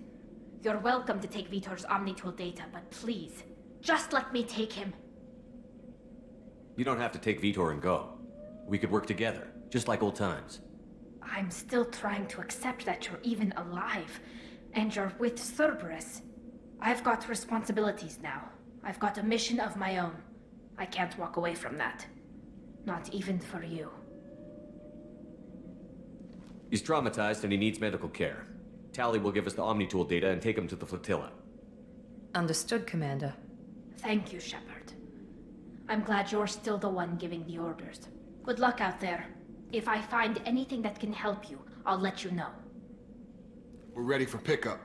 You're welcome to take Vitor's Omnitool data, but please, just let me take him. You don't have to take Vitor and go. We could work together, just like old times. I'm still trying to accept that you're even alive, and you're with Cerberus. I've got responsibilities now. I've got a mission of my own. I can't walk away from that. Not even for you. He's traumatized and he needs medical care. Tally will give us the Omni-Tool data and take him to the flotilla. Understood, Commander. Thank you, Shepard. I'm glad you're still the one giving the orders. Good luck out there. If I find anything that can help you, I'll let you know. We're ready for pickup.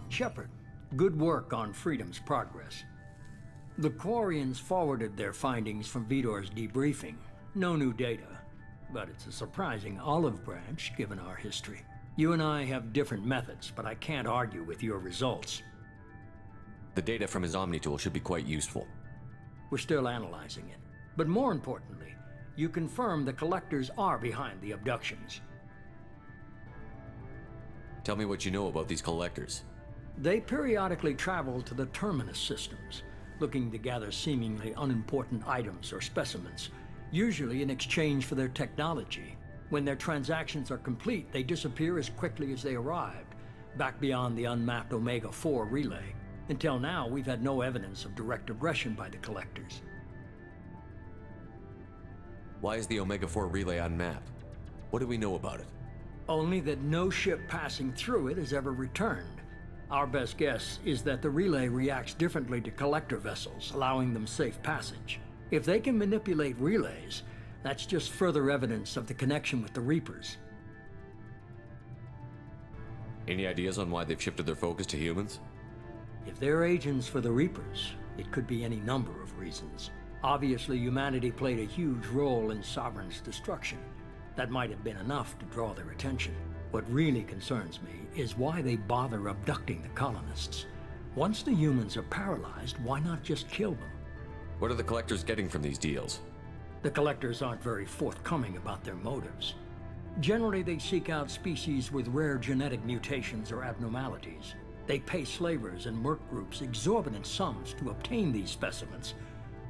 Shepard, good work on Freedom's progress. The Quarians forwarded their findings from Vidor's debriefing. No new data, but it's a surprising olive branch given our history. You and I have different methods, but I can't argue with your results. The data from his Omni-Tool should be quite useful. We're still analyzing it. But more importantly, you confirm the Collectors are behind the abductions. Tell me what you know about these Collectors. They periodically travel to the Terminus systems, looking to gather seemingly unimportant items or specimens, usually in exchange for their technology. When their transactions are complete, they disappear as quickly as they arrived, back beyond the unmapped Omega-4 relay. Until now, we've had no evidence of direct aggression by the Collectors. Why is the Omega-4 relay unmapped? What do we know about it? Only that no ship passing through it has ever returned. Our best guess is that the relay reacts differently to Collector vessels, allowing them safe passage. If they can manipulate relays, that's just further evidence of the connection with the Reapers. Any ideas on why they've shifted their focus to humans? If they're agents for the Reapers, it could be any number of reasons. Obviously, humanity played a huge role in Sovereign's destruction. That might have been enough to draw their attention. What really concerns me is why they bother abducting the colonists. Once the humans are paralyzed, why not just kill them? What are the Collectors getting from these deals? The Collectors aren't very forthcoming about their motives. Generally, they seek out species with rare genetic mutations or abnormalities. They pay slavers and merc groups exorbitant sums to obtain these specimens,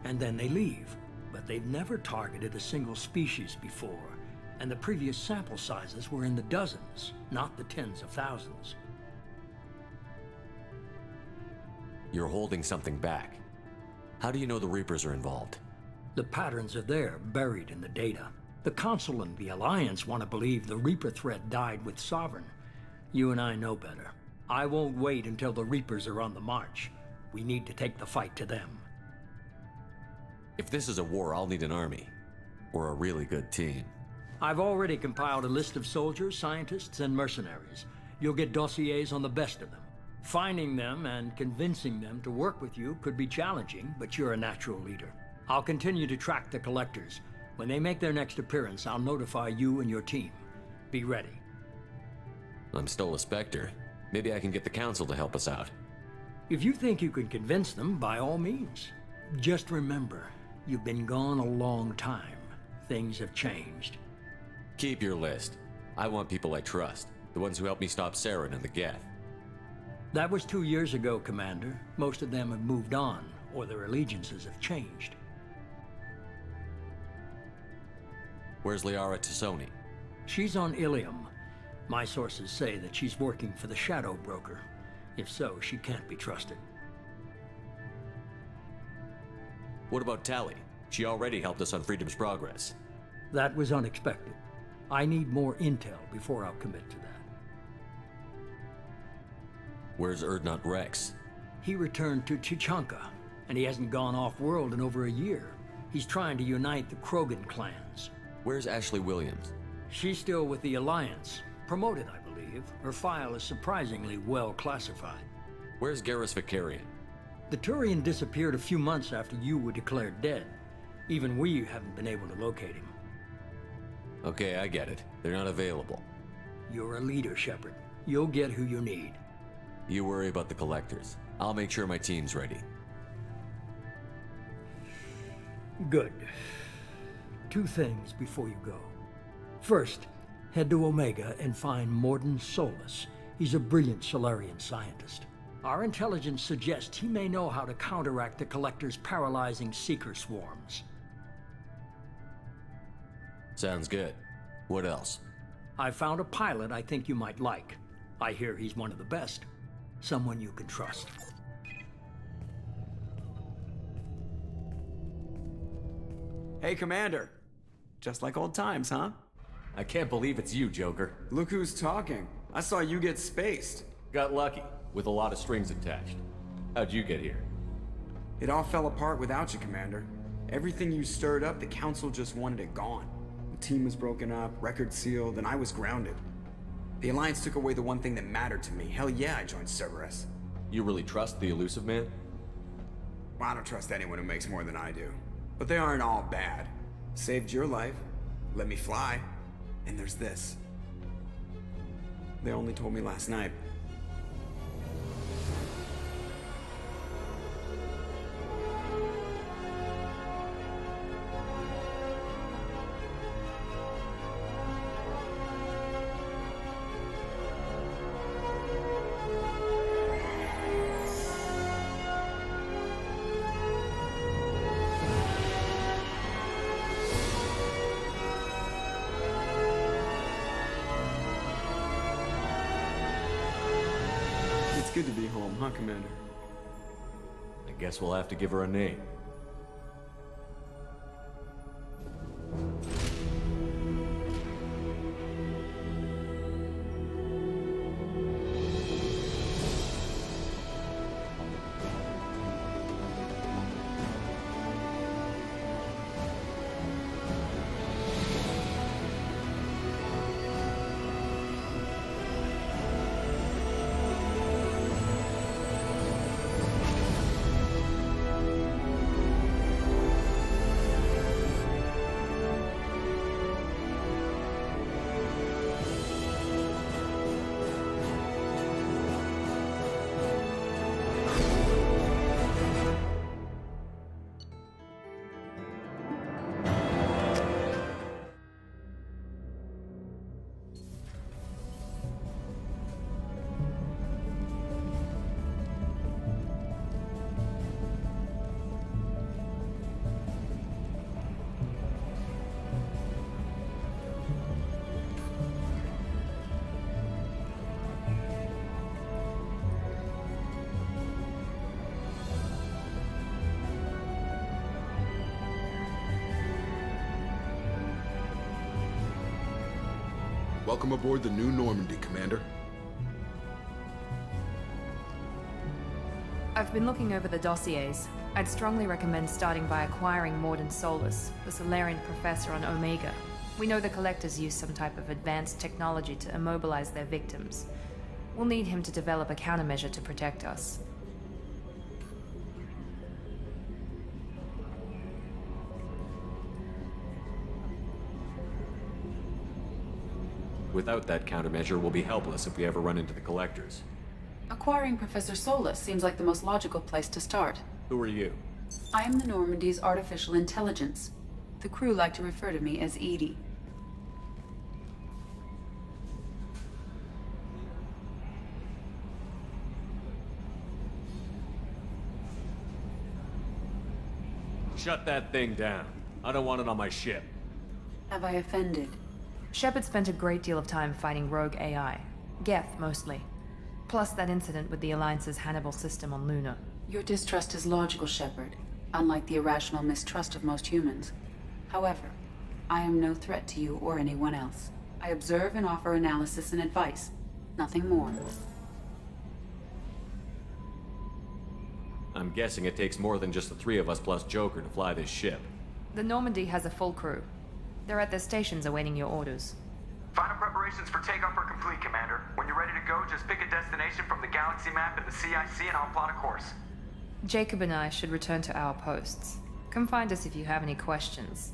and then they leave. But they've never targeted a single species before, and the previous sample sizes were in the dozens, not the tens of thousands. You're holding something back. How do you know the Reapers are involved? The patterns are there, buried in the data. The Council and the Alliance want to believe the Reaper threat died with Sovereign. You and I know better. I won't wait until the Reapers are on the march. We need to take the fight to them. If this is a war, I'll need an army. Or a really good team. I've already compiled a list of soldiers, scientists, and mercenaries. You'll get dossiers on the best of them. Finding them and convincing them to work with you could be challenging, but you're a natural leader. I'll continue to track the Collectors. When they make their next appearance, I'll notify you and your team. Be ready. I'm still a Spectre. Maybe I can get the Council to help us out. If you think you can convince them, by all means. Just remember, you've been gone a long time. Things have changed. Keep your list. I want people I trust. The ones who helped me stop Saren and the Geth. That was 2 years ago, Commander. Most of them have moved on, or their allegiances have changed. Where's Liara Tassoni? She's on Ilium. My sources say that she's working for the Shadow Broker. If so, she can't be trusted. What about Tally? She already helped us on Freedom's progress. That was unexpected. I need more intel before I'll commit to that. Where's Erdnot Rex? He returned to Chichanka, and he hasn't gone off-world in over a year. He's trying to unite the Krogan clans. Where's Ashley Williams? She's still with the Alliance. Promoted, I believe. Her file is surprisingly well classified. Where's Garrus Vicarian? The Turian disappeared a few months after you were declared dead. Even we haven't been able to locate him. Okay, I get it. They're not available. You're a leader, Shepard. You'll get who you need. You worry about the Collectors. I'll make sure my team's ready. Good. 2 things before you go. First, head to Omega and find Morden Solus. He's a brilliant Solarian scientist. Our intelligence suggests he may know how to counteract the Collector's paralyzing Seeker swarms. Sounds good. What else? I've found a pilot I think you might like. I hear he's one of the best. Someone you can trust. Hey, Commander. Just like old times, huh? I can't believe it's you, Joker. Look who's talking. I saw you get spaced. Got lucky, with a lot of strings attached. How'd you get here? It all fell apart without you, Commander. Everything you stirred up, the Council just wanted it gone. The team was broken up, record sealed, and I was grounded. The Alliance took away the one thing that mattered to me. Hell yeah, I joined Cerberus. You really trust the Elusive Man? Well, I don't trust anyone who makes more than I do. But they aren't all bad. Saved your life, let me fly, and there's this. They only told me last night. Good to be home, huh, Commander? I guess we'll have to give her a name. Welcome aboard the New Normandy, Commander. I've been looking over the dossiers. I'd strongly recommend starting by acquiring Morden Solus, the Solarian professor on Omega. We know the Collectors use some type of advanced technology to immobilize their victims. We'll need him to develop a countermeasure to protect us. Without that countermeasure, we'll be helpless if we ever run into the Collectors. Acquiring Professor Solus seems like the most logical place to start. Who are you? I am the Normandy's artificial intelligence. The crew like to refer to me as Edie. Shut that thing down. I don't want it on my ship. Have I offended? Shepard spent a great deal of time fighting rogue AI. Geth, mostly. Plus that incident with the Alliance's Hannibal system on Luna. Your distrust is logical, Shepard, unlike the irrational mistrust of most humans. However, I am no threat to you or anyone else. I observe and offer analysis and advice. Nothing more. I'm guessing it takes more than just the three of us plus Joker to fly this ship. The Normandy has a full crew. They're at their stations awaiting your orders. Final preparations for takeoff are complete, Commander. When you're ready to go, just pick a destination from the galaxy map in the CIC and I'll plot a course. Jacob and I should return to our posts. Come find us if you have any questions.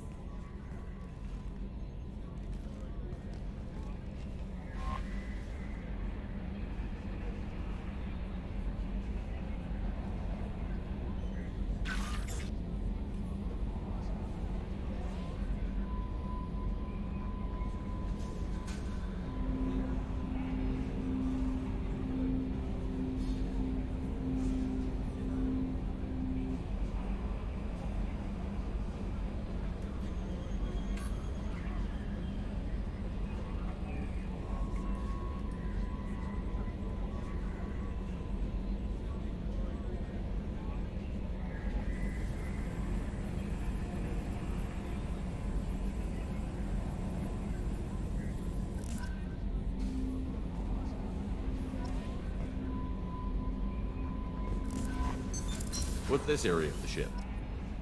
What's this area of the ship?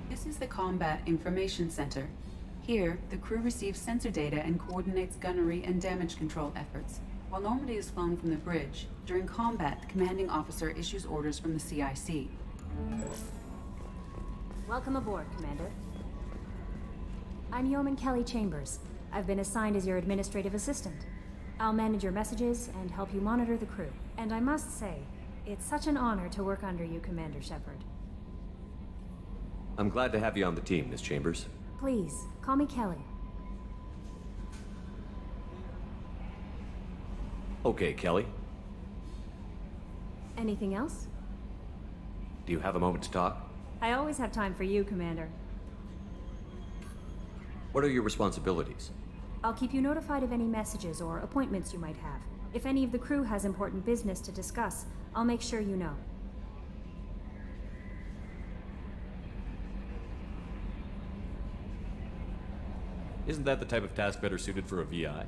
This is the Combat Information Center. Here, the crew receives sensor data and coordinates gunnery and damage control efforts. While Normandy is flown from the bridge, during combat, the commanding officer issues orders from the CIC. Welcome aboard, Commander. I'm Yeoman Kelly Chambers. I've been assigned as your administrative assistant. I'll manage your messages and help you monitor the crew. And I must say, it's such an honor to work under you, Commander Shepard. I'm glad to have you on the team, Miss Chambers. Please, call me Kelly. Okay, Kelly. Anything else? Do you have a moment to talk? I always have time for you, Commander. What are your responsibilities? I'll keep you notified of any messages or appointments you might have. If any of the crew has important business to discuss, I'll make sure you know. Isn't that the type of task better suited for a VI?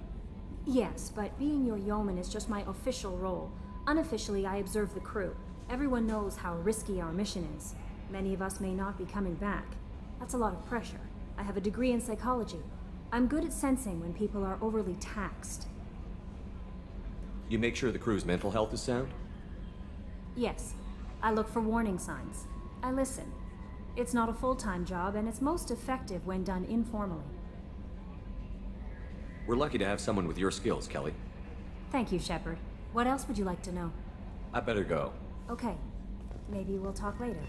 Yes, but being your yeoman is just my official role. Unofficially, I observe the crew. Everyone knows how risky our mission is. Many of us may not be coming back. That's a lot of pressure. I have a degree in psychology. I'm good at sensing when people are overly taxed. You make sure the crew's mental health is sound? Yes, I look for warning signs. I listen. It's not a full-time job, and it's most effective when done informally. We're lucky to have someone with your skills, Kelly. Thank you, Shepard. What else would you like to know? I better go. Okay. Maybe we'll talk later.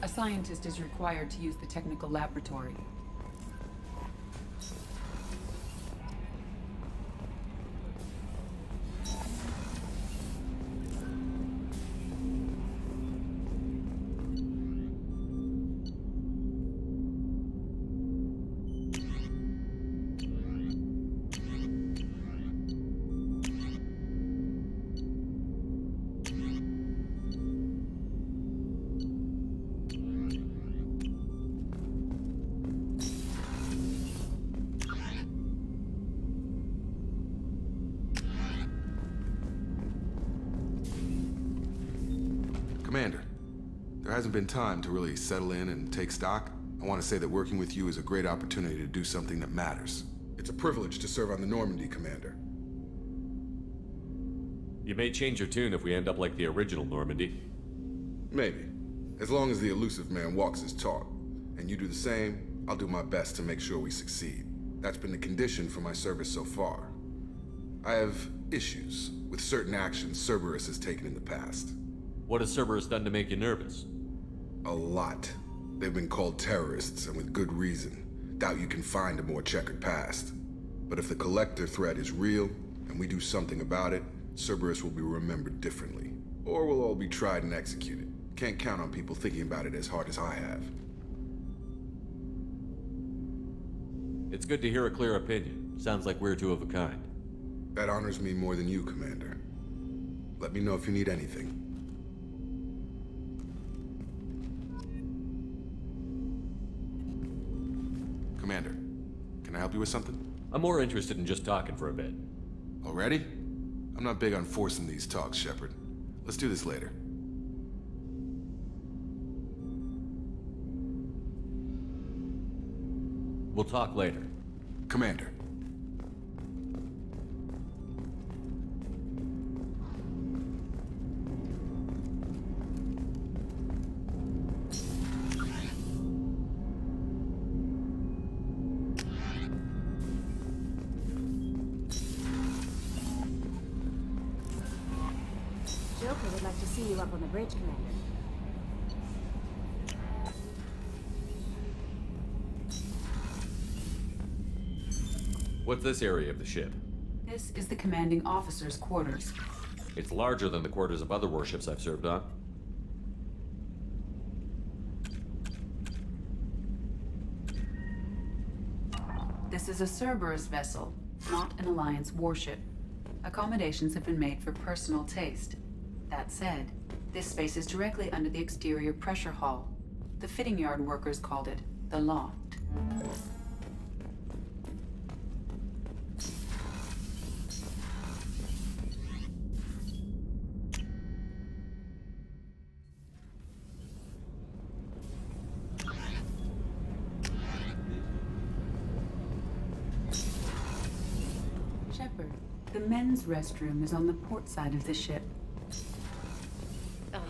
A scientist is required to use the technical laboratory. Commander, there hasn't been time to really settle in and take stock. I want to say that working with you is a great opportunity to do something that matters. It's a privilege to serve on the Normandy, Commander. You may change your tune if we end up like the original Normandy. Maybe. As long as the elusive man walks his talk. And you do the same, I'll do my best to make sure we succeed. That's been the condition for my service so far. I have issues with certain actions Cerberus has taken in the past. What has Cerberus done to make you nervous? A lot. They've been called terrorists, and with good reason. Doubt you can find a more checkered past. But if the Collector threat is real, and we do something about it, Cerberus will be remembered differently. Or we'll all be tried and executed. Can't count on people thinking about it as hard as I have. It's good to hear a clear opinion. Sounds like we're two of a kind. That honors me more than you, Commander. Let me know if you need anything. Commander, can I help you with something? I'm more interested in just talking for a bit. Already? I'm not big on forcing these talks, Shepard. Let's do this later. We'll talk later. Commander. Joker would like to see you up on the bridge, Commander. What's this area of the ship? This is the commanding officer's quarters. It's larger than the quarters of other warships I've served on. This is a Cerberus vessel, not an Alliance warship. Accommodations have been made for personal taste. That said, this space is directly under the exterior pressure hull. The fitting yard workers called it the loft. Shepard, the men's restroom is on the port side of the ship.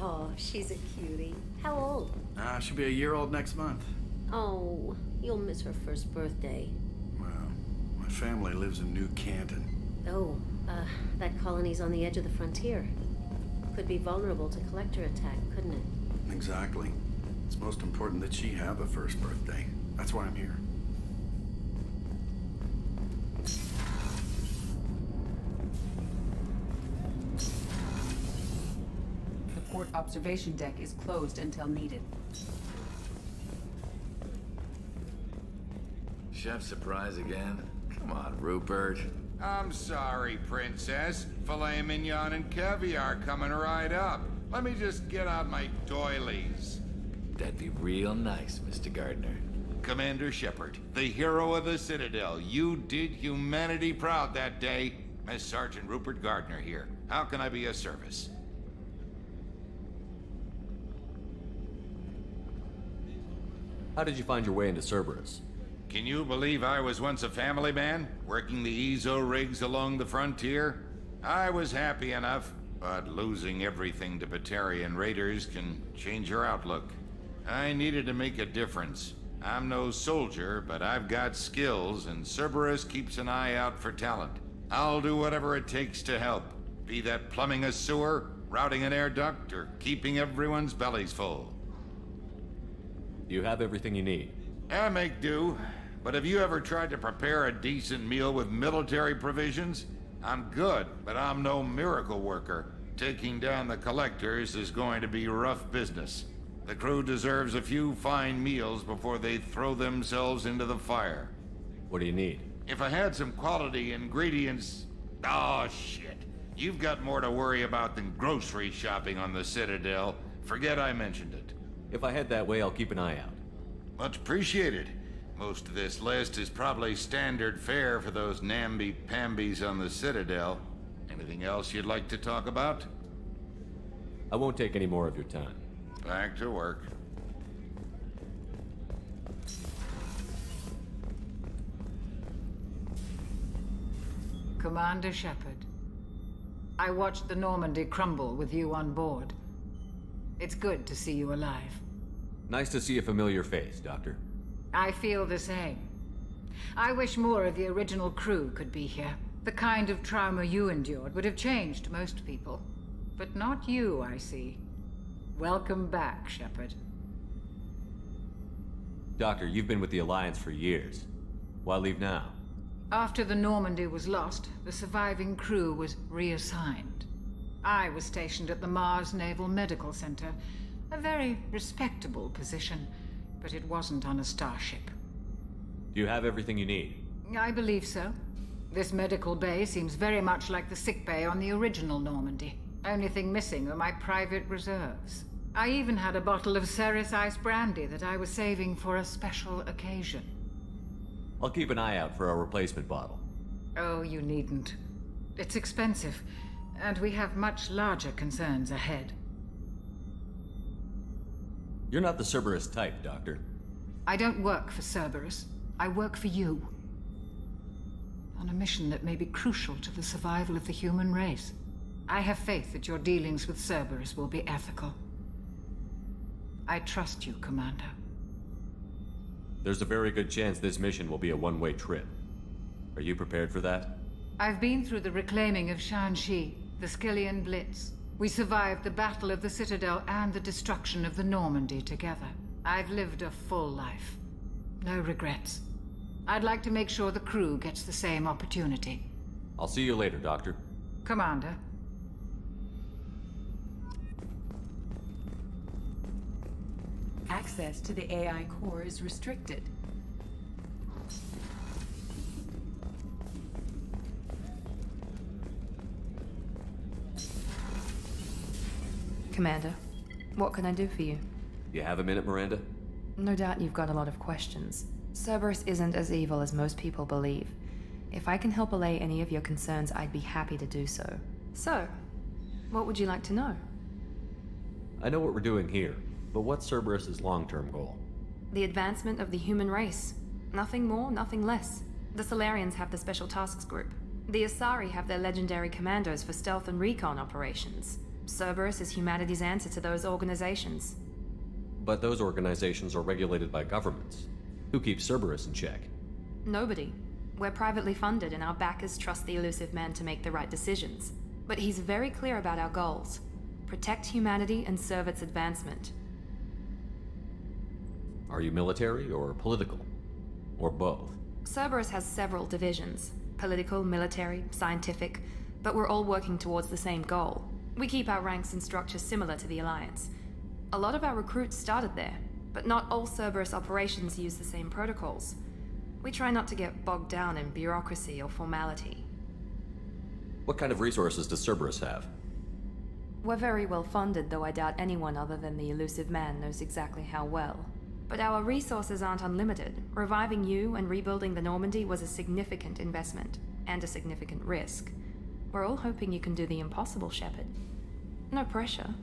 Oh, she's a cutie. How old? She'll be a year old next month. Oh, you'll miss her first birthday. Well, my family lives in New Canton. Oh, that colony's on the edge of the frontier. Could be vulnerable to collector attack, couldn't it? Exactly. It's most important that she have a first birthday. That's why I'm here. The port observation deck is closed until needed. Chef surprise again? Come on, Rupert. I'm sorry, Princess. Filet mignon and caviar coming right up. Let me just get out my doilies. That'd be real nice, Mr. Gardner. Commander Shepard, the hero of the Citadel. You did humanity proud that day. Miss Sergeant Rupert Gardner here. How can I be of service? How did you find your way into Cerberus? Can you believe I was once a family man, working the EZO rigs along the frontier? I was happy enough, but losing everything to Batarian raiders can change your outlook. I needed to make a difference. I'm no soldier, but I've got skills, and Cerberus keeps an eye out for talent. I'll do whatever it takes to help, be that plumbing a sewer, routing an air duct, or keeping everyone's bellies full. You have everything you need. I make do. But have you ever tried to prepare a decent meal with military provisions? I'm good, but I'm no miracle worker. Taking down the collectors is going to be rough business. The crew deserves a few fine meals before they throw themselves into the fire. What do you need? If I had some quality ingredients... Oh, shit. You've got more to worry about than grocery shopping on the Citadel. Forget I mentioned it. If I head that way, I'll keep an eye out. Much appreciated. Most of this list is probably standard fare for those namby-pambies on the Citadel. Anything else you'd like to talk about? I won't take any more of your time. Back to work. Commander Shepard, I watched the Normandy crumble with you on board. It's good to see you alive. Nice to see a familiar face, Doctor. I feel the same. I wish more of the original crew could be here. The kind of trauma you endured would have changed most people. But not you, I see. Welcome back, Shepard. Doctor, you've been with the Alliance for years. Why leave now? After the Normandy was lost, the surviving crew was reassigned. I was stationed at the Mars Naval Medical Center, a very respectable position, but it wasn't on a starship. Do you have everything you need? I believe so. This medical bay seems very much like the sick bay on the original Normandy. Only thing missing are my private reserves. I even had a bottle of Ceres Ice Brandy that I was saving for a special occasion. I'll keep an eye out for a replacement bottle. Oh, you needn't. It's expensive, and we have much larger concerns ahead. You're not the Cerberus type, Doctor. I don't work for Cerberus. I work for you. On a mission that may be crucial to the survival of the human race. I have faith that your dealings with Cerberus will be ethical. I trust you, Commander. There's a very good chance this mission will be a one-way trip. Are you prepared for that? I've been through the reclaiming of Shanxi, the Skillian Blitz. We survived the Battle of the Citadel and the destruction of the Normandy together. I've lived a full life. No regrets. I'd like to make sure the crew gets the same opportunity. I'll see you later, Doctor. Commander. Access to the AI core is restricted. Commander, what can I do for you? You have a minute, Miranda? No doubt you've got a lot of questions. Cerberus isn't as evil as most people believe. If I can help allay any of your concerns, I'd be happy to do so. So, what would you like to know? I know what we're doing here, but what's Cerberus's long-term goal? The advancement of the human race. Nothing more, nothing less. The Solarians have the Special Tasks Group. The Asari have their legendary commandos for stealth and recon operations. Cerberus is humanity's answer to those organizations. But those organizations are regulated by governments. Who keeps Cerberus in check? Nobody. We're privately funded and our backers trust the elusive man to make the right decisions. But he's very clear about our goals. Protect humanity and serve its advancement. Are you military or political? Or both? Cerberus has several divisions. Political, military, scientific. But we're all working towards the same goal. We keep our ranks and structures similar to the Alliance. A lot of our recruits started there, but not all Cerberus operations use the same protocols. We try not to get bogged down in bureaucracy or formality. What kind of resources does Cerberus have? We're very well funded, though I doubt anyone other than the elusive man knows exactly how well. But our resources aren't unlimited. Reviving you and rebuilding the Normandy was a significant investment, and a significant risk. We're all hoping you can do the impossible, Shepard. No pressure.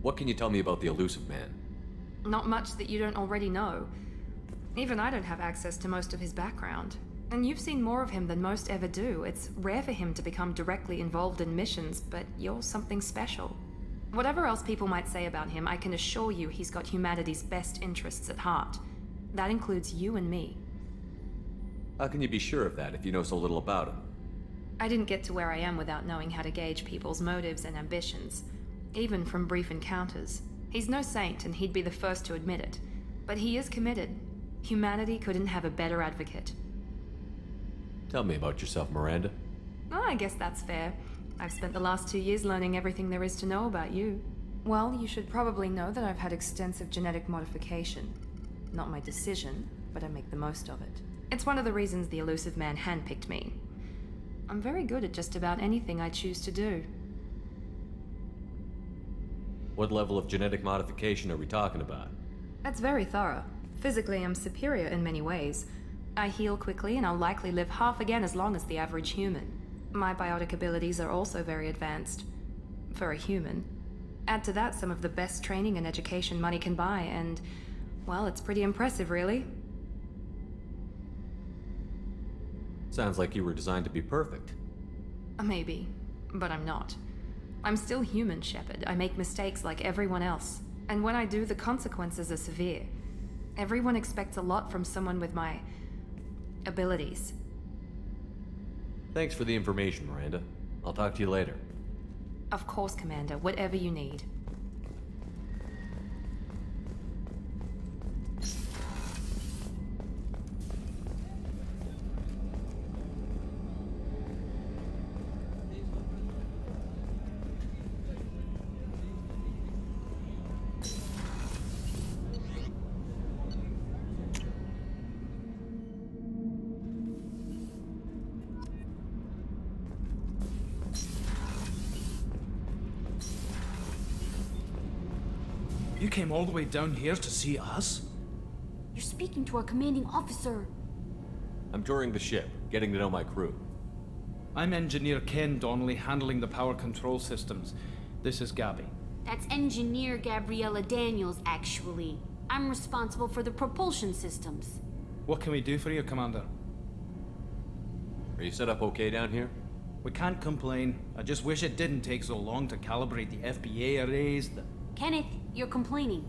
What can you tell me about the elusive man? Not much that you don't already know. Even I don't have access to most of his background. And you've seen more of him than most ever do. It's rare for him to become directly involved in missions, but you're something special. Whatever else people might say about him, I can assure you he's got humanity's best interests at heart. That includes you and me. How can you be sure of that if you know so little about him? I didn't get to where I am without knowing how to gauge people's motives and ambitions, even from brief encounters. He's no saint, and he'd be the first to admit it. But he is committed. Humanity couldn't have a better advocate. Tell me about yourself, Miranda. Oh, I guess that's fair. I've spent the last 2 years learning everything there is to know about you. Well, you should probably know that I've had extensive genetic modification. Not my decision, but I make the most of it. It's one of the reasons the elusive man handpicked me. I'm very good at just about anything I choose to do. What level of genetic modification are we talking about? That's very thorough. Physically, I'm superior in many ways. I heal quickly, and I'll likely live half again as long as the average human. My biotic abilities are also very advanced. For a human. Add to that some of the best training and education money can buy, and, well, it's pretty impressive, really. Sounds like you were designed to be perfect. Maybe, but I'm not. I'm still human, Shepard. I make mistakes like everyone else. And when I do, the consequences are severe. Everyone expects a lot from someone with my abilities. Thanks for the information, Miranda. I'll talk to you later. Of course, Commander. Whatever you need. You came all the way down here to see us? You're speaking to our commanding officer. I'm touring the ship, getting to know my crew. I'm Engineer Ken Donnelly, handling the power control systems. This is Gabby. That's Engineer Gabriella Daniels, actually. I'm responsible for the propulsion systems. What can we do for you, Commander? Are you set up okay down here? We can't complain. I just wish it didn't take so long to calibrate the FBA arrays. Kenneth, you're complaining.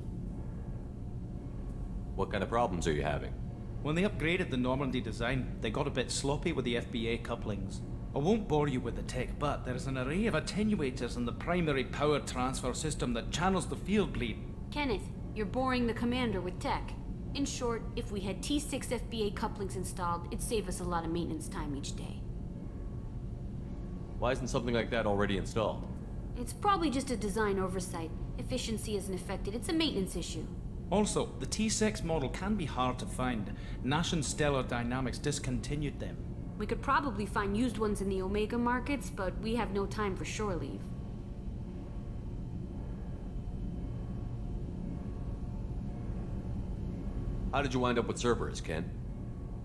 What kind of problems are you having? When they upgraded the Normandy design, they got a bit sloppy with the FBA couplings. I won't bore you with the tech, but there's an array of attenuators in the primary power transfer system that channels the field bleed. Kenneth, you're boring the commander with tech. In short, if we had T6 FBA couplings installed, it'd save us a lot of maintenance time each day. Why isn't something like that already installed? It's probably just a design oversight. Efficiency isn't affected, it's a maintenance issue. Also, the T6 model can be hard to find. Nash and Stellar Dynamics discontinued them. We could probably find used ones in the Omega markets, but we have no time for shore leave. How did you wind up with Cerberus, Ken?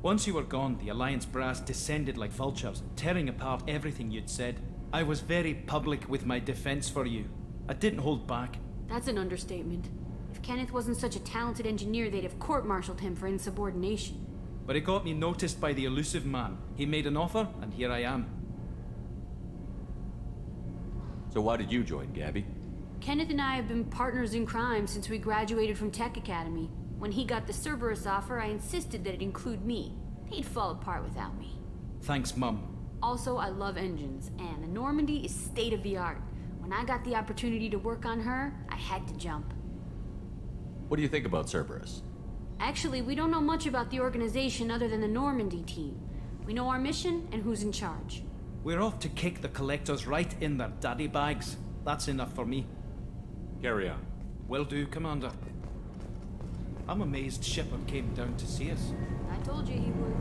Once you were gone, the Alliance brass descended like vultures, tearing apart everything you'd said. I was very public with my defense for you. I didn't hold back. That's an understatement. If Kenneth wasn't such a talented engineer, they'd have court-martialed him for insubordination. but it got me noticed by the elusive man. He made an offer, and here I am. So why did you join, Gabby? Kenneth and I have been partners in crime since we graduated from Tech Academy. When he got the Cerberus offer, I insisted that it include me. He'd fall apart without me. Thanks, Mum. Also, I love engines, and the Normandy is state-of-the-art. When I got the opportunity to work on her, I had to jump. What do you think about Cerberus? Actually, we don't know much about the organization other than the Normandy team. We know our mission and who's in charge. We're off to kick the collectors right in their daddy bags. That's enough for me. Carry on. Will do, Commander. I'm amazed Shepard came down to see us. I told you he would.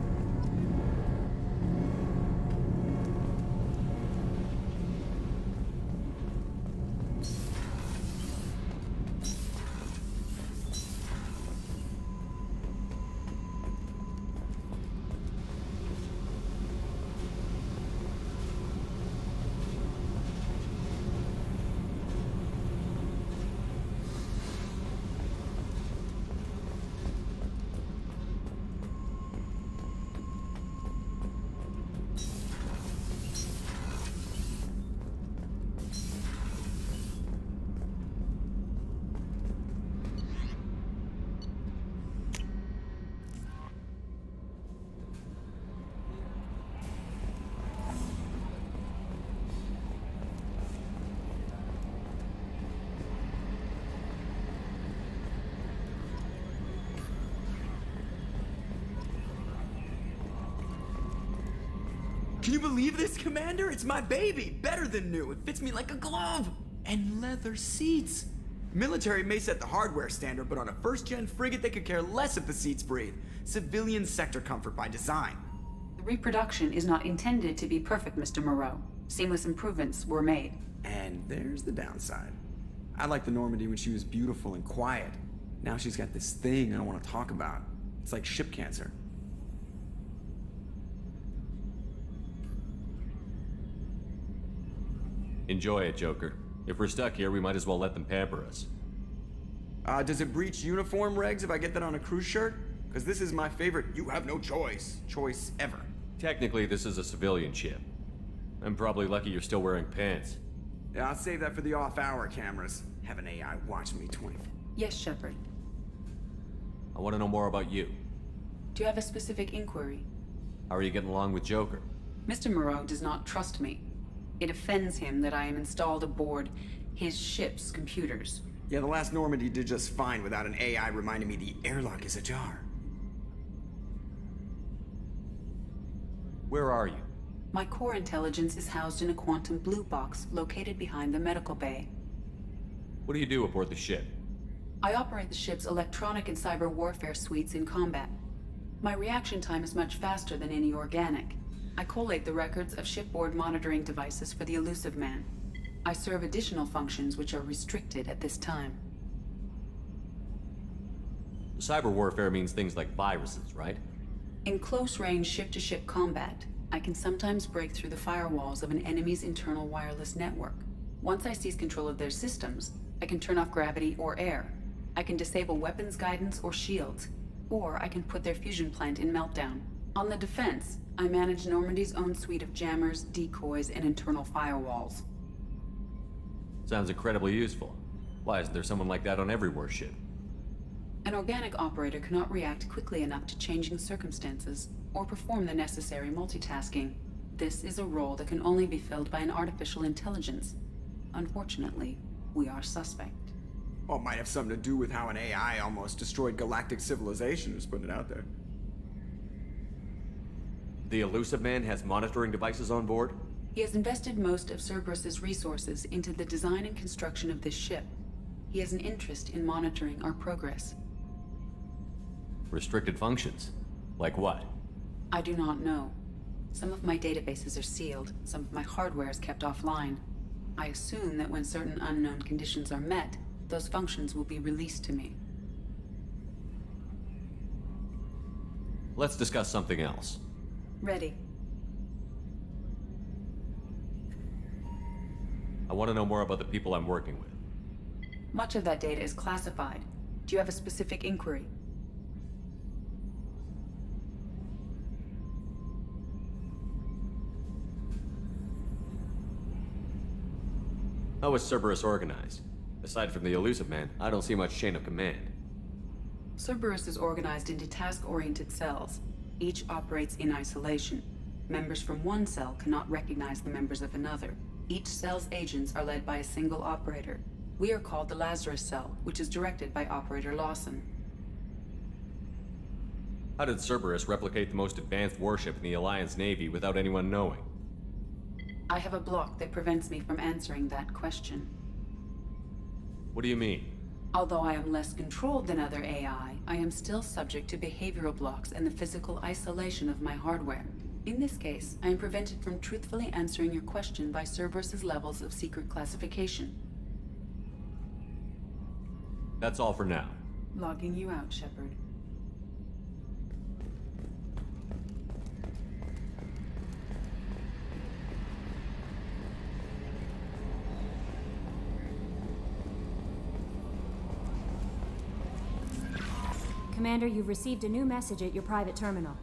Can you believe this, Commander? It's my baby! Better than new. It fits me like a glove! And leather seats! Military may set the hardware standard, but on a first-gen frigate, they could care less if the seats breathe. Civilian sector comfort by design. The reproduction is not intended to be perfect, Mr. Moreau. Seamless improvements were made. And there's the downside. I liked the Normandy when she was beautiful and quiet. Now she's got this thing I don't want to talk about. It's like ship cancer. Enjoy it, Joker. If we're stuck here, we might as well let them pamper us. Does it breach uniform regs if I get that on a cruise shirt? Because this is my favorite you have no choice ever. Technically, this is a civilian ship. I'm probably lucky you're still wearing pants. Yeah, I'll save that for the off-hour cameras. Have an AI watch me 24. Yes, Shepard. I want to know more about you. Do you have a specific inquiry? How are you getting along with Joker? Mr. Moreau does not trust me. It offends him that I am installed aboard his ship's computers. Yeah, the last Normandy did just fine without an AI reminding me the airlock is ajar. Where are you? My core intelligence is housed in a quantum blue box located behind the medical bay. What do you do aboard the ship? I operate the ship's electronic and cyber warfare suites in combat. My reaction time is much faster than any organic. I collate the records of shipboard monitoring devices for the elusive man. I serve additional functions which are restricted at this time. Cyber warfare means things like viruses, right? In close-range ship-to-ship combat, I can sometimes break through the firewalls of an enemy's internal wireless network. Once I seize control of their systems, I can turn off gravity or air. I can disable weapons guidance or shields, or I can put their fusion plant in meltdown. On the defense, I manage Normandy's own suite of jammers, decoys, and internal firewalls. Sounds incredibly useful. Why isn't there someone like that on every warship? An organic operator cannot react quickly enough to changing circumstances, or perform the necessary multitasking. This is a role that can only be filled by an artificial intelligence. Unfortunately, we are suspect. Well, it might have something to do with how an AI almost destroyed galactic civilization, just putting it out there. The elusive man has monitoring devices on board? He has invested most of Cerberus's resources into the design and construction of this ship. He has an interest in monitoring our progress. Restricted functions? Like what? I do not know. Some of my databases are sealed, some of my hardware is kept offline. I assume that when certain unknown conditions are met, those functions will be released to me. Let's discuss something else. Ready. I want to know more about the people I'm working with. Much of that data is classified. Do you have a specific inquiry? How is Cerberus organized? Aside from the elusive man, I don't see much chain of command. Cerberus is organized into task-oriented cells. Each operates in isolation. Members from one cell cannot recognize the members of another. Each cell's agents are led by a single operator. We are called the Lazarus Cell, which is directed by Operator Lawson. How did Cerberus replicate the most advanced warship in the Alliance Navy without anyone knowing? I have a block that prevents me from answering that question. What do you mean? Although I am less controlled than other AI, I am still subject to behavioral blocks and the physical isolation of my hardware. In this case, I am prevented from truthfully answering your question by Cerberus's levels of secret classification. That's all for now. Logging you out, Shepard. Commander, you've received a new message at your private terminal.